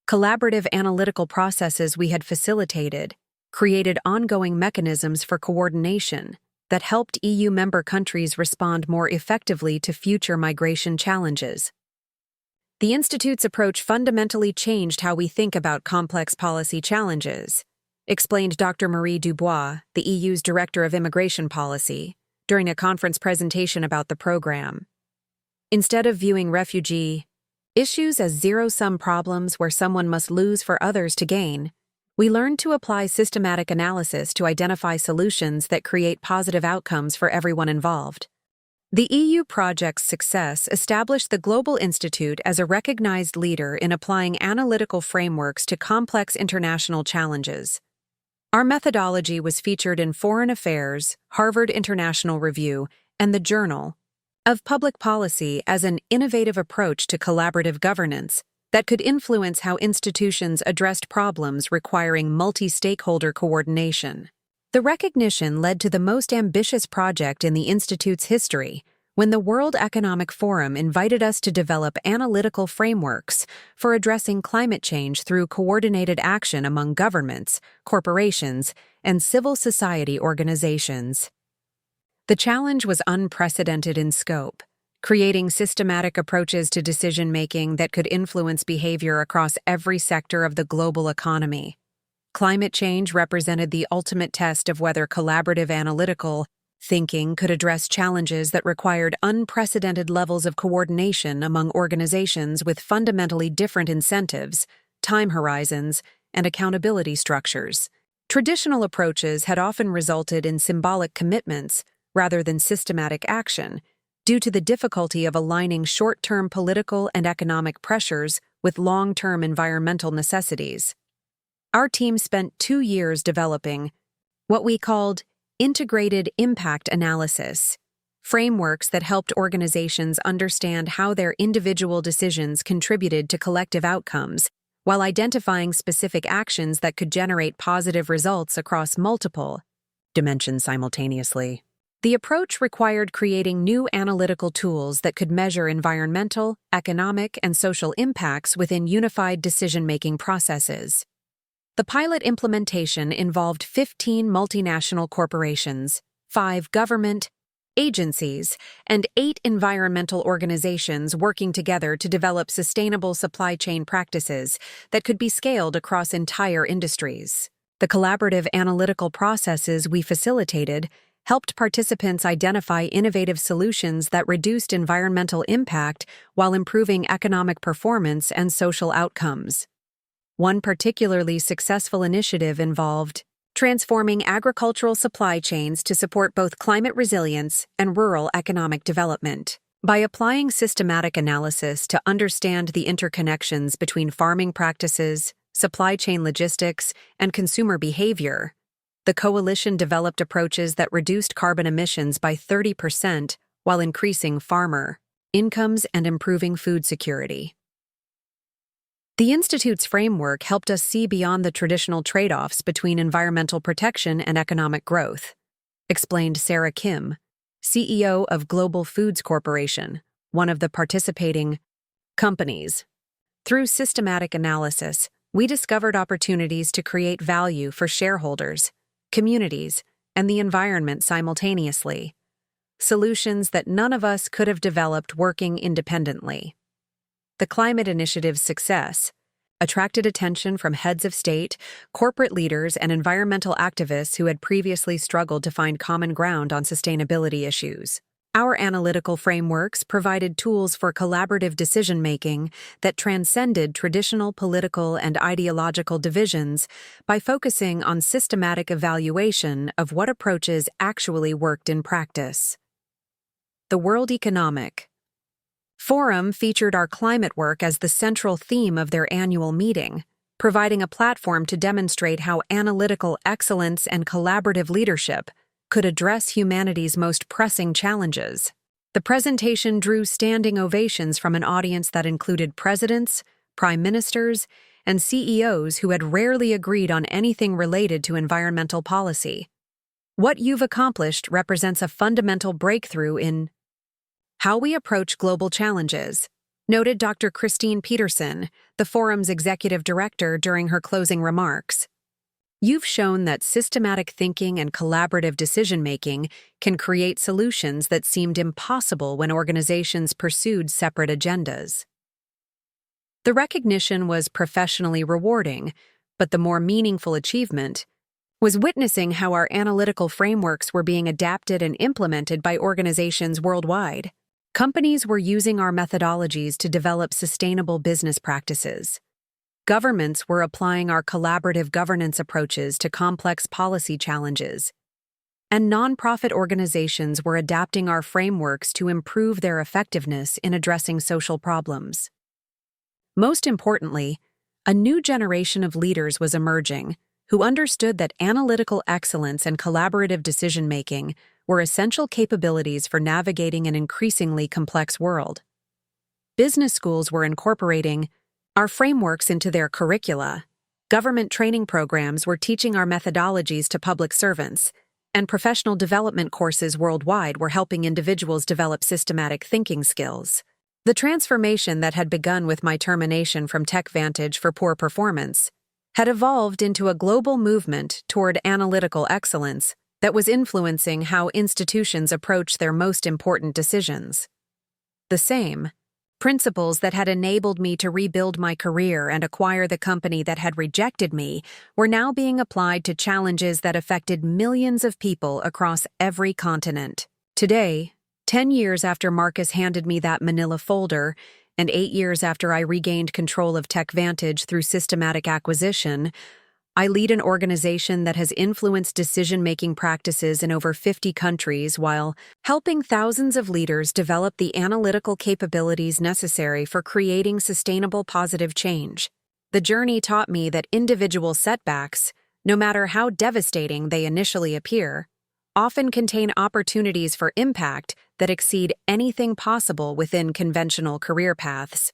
collaborative analytical processes we had facilitated created ongoing mechanisms for coordination that helped EU member countries respond more effectively to future migration challenges. The Institute's approach fundamentally changed how we think about complex policy challenges, explained Dr. Marie Dubois, the EU's Director of Immigration Policy, during a conference presentation about the program. Instead of viewing refugee issues as zero-sum problems where someone must lose for others to gain, we learned to apply systematic analysis to identify solutions that create positive outcomes for everyone involved. The EU project's success established the Global Institute as a recognized leader in applying analytical frameworks to complex international challenges. Our methodology was featured in Foreign Affairs, Harvard International Review, and the Journal of Public Policy as an innovative approach to collaborative governance that could influence how institutions addressed problems requiring multi-stakeholder coordination. The recognition led to the most ambitious project in the Institute's history when the World Economic Forum invited us to develop analytical frameworks for addressing climate change through coordinated action among governments, corporations, and civil society organizations. The challenge was unprecedented in scope, creating systematic approaches to decision-making that could influence behavior across every sector of the global economy. Climate change represented the ultimate test of whether collaborative analytical thinking could address challenges that required unprecedented levels of coordination among organizations with fundamentally different incentives, time horizons, and accountability structures. Traditional approaches had often resulted in symbolic commitments rather than systematic action, due to the difficulty of aligning short-term political and economic pressures with long-term environmental necessities. Our team spent 2 years developing what we called integrated impact analysis, frameworks that helped organizations understand how their individual decisions contributed to collective outcomes, while identifying specific actions that could generate positive results across multiple dimensions simultaneously. The approach required creating new analytical tools that could measure environmental, economic, and social impacts within unified decision-making processes. The pilot implementation involved 15 multinational corporations, 5 government agencies, and 8 environmental organizations working together to develop sustainable supply chain practices that could be scaled across entire industries. The collaborative analytical processes we facilitated helped participants identify innovative solutions that reduced environmental impact while improving economic performance and social outcomes. One particularly successful initiative involved transforming agricultural supply chains to support both climate resilience and rural economic development. By applying systematic analysis to understand the interconnections between farming practices, supply chain logistics, and consumer behavior, the coalition developed approaches that reduced carbon emissions by 30% while increasing farmer incomes and improving food security. The Institute's framework helped us see beyond the traditional trade-offs between environmental protection and economic growth, explained Sarah Kim, CEO of Global Foods Corporation, one of the participating companies. Through systematic analysis, we discovered opportunities to create value for shareholders, communities, and the environment simultaneously. Solutions that none of us could have developed working independently. The climate initiative's success attracted attention from heads of state, corporate leaders, and environmental activists who had previously struggled to find common ground on sustainability issues. Our analytical frameworks provided tools for collaborative decision-making that transcended traditional political and ideological divisions by focusing on systematic evaluation of what approaches actually worked in practice. The World Economic Forum featured our climate work as the central theme of their annual meeting, providing a platform to demonstrate how analytical excellence and collaborative leadership could address humanity's most pressing challenges. The presentation drew standing ovations from an audience that included presidents, prime ministers, and CEOs who had rarely agreed on anything related to environmental policy. What you've accomplished represents a fundamental breakthrough in how we approach global challenges, noted Dr. Christine Peterson, the forum's executive director, during her closing remarks. You've shown that systematic thinking and collaborative decision-making can create solutions that seemed impossible when organizations pursued separate agendas. The recognition was professionally rewarding, but the more meaningful achievement was witnessing how our analytical frameworks were being adapted and implemented by organizations worldwide. Companies were using our methodologies to develop sustainable business practices. Governments were applying our collaborative governance approaches to complex policy challenges. And nonprofit organizations were adapting our frameworks to improve their effectiveness in addressing social problems. Most importantly, a new generation of leaders was emerging who understood that analytical excellence and collaborative decision-making were essential capabilities for navigating an increasingly complex world. Business schools were incorporating our frameworks into their curricula, government training programs were teaching our methodologies to public servants, and professional development courses worldwide were helping individuals develop systematic thinking skills. The transformation that had begun with my termination from TechVantage for poor performance had evolved into a global movement toward analytical excellence that was influencing how institutions approach their most important decisions. The same principles that had enabled me to rebuild my career and acquire the company that had rejected me were now being applied to challenges that affected millions of people across every continent. Today, 10 years after Marcus handed me that manila folder, and 8 years after I regained control of TechVantage through systematic acquisition, I lead an organization that has influenced decision-making practices in over 50 countries while helping thousands of leaders develop the analytical capabilities necessary for creating sustainable positive change. The journey taught me that individual setbacks, no matter how devastating they initially appear, often contain opportunities for impact that exceed anything possible within conventional career paths.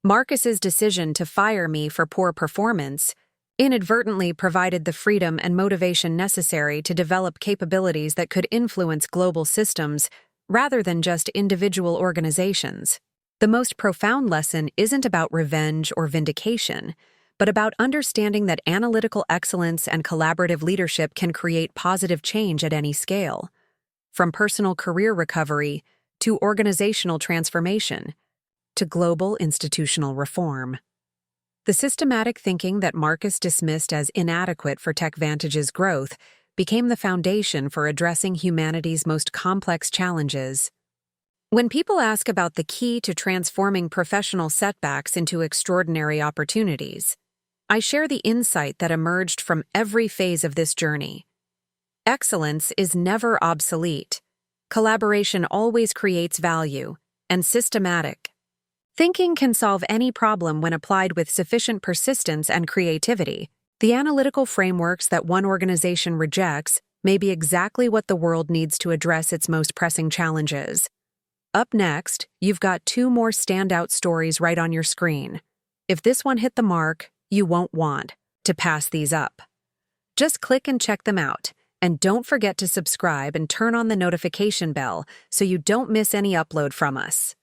Marcus's decision to fire me for poor performance inadvertently provided the freedom and motivation necessary to develop capabilities that could influence global systems rather than just individual organizations. The most profound lesson isn't about revenge or vindication, but about understanding that analytical excellence and collaborative leadership can create positive change at any scale. from personal career recovery to organizational transformation to global institutional reform. The systematic thinking that Marcus dismissed as inadequate for TechVantage's growth became the foundation for addressing humanity's most complex challenges. When people ask about the key to transforming professional setbacks into extraordinary opportunities, I share the insight that emerged from every phase of this journey. Excellence is never obsolete. Collaboration always creates value, and systematic thinking can solve any problem when applied with sufficient persistence and creativity. The analytical frameworks that one organization rejects may be exactly what the world needs to address its most pressing challenges. Up next, you've got two more standout stories right on your screen. If this one hit the mark, you won't want to pass these up. Just click and check them out, and don't forget to subscribe and turn on the notification bell so you don't miss any upload from us.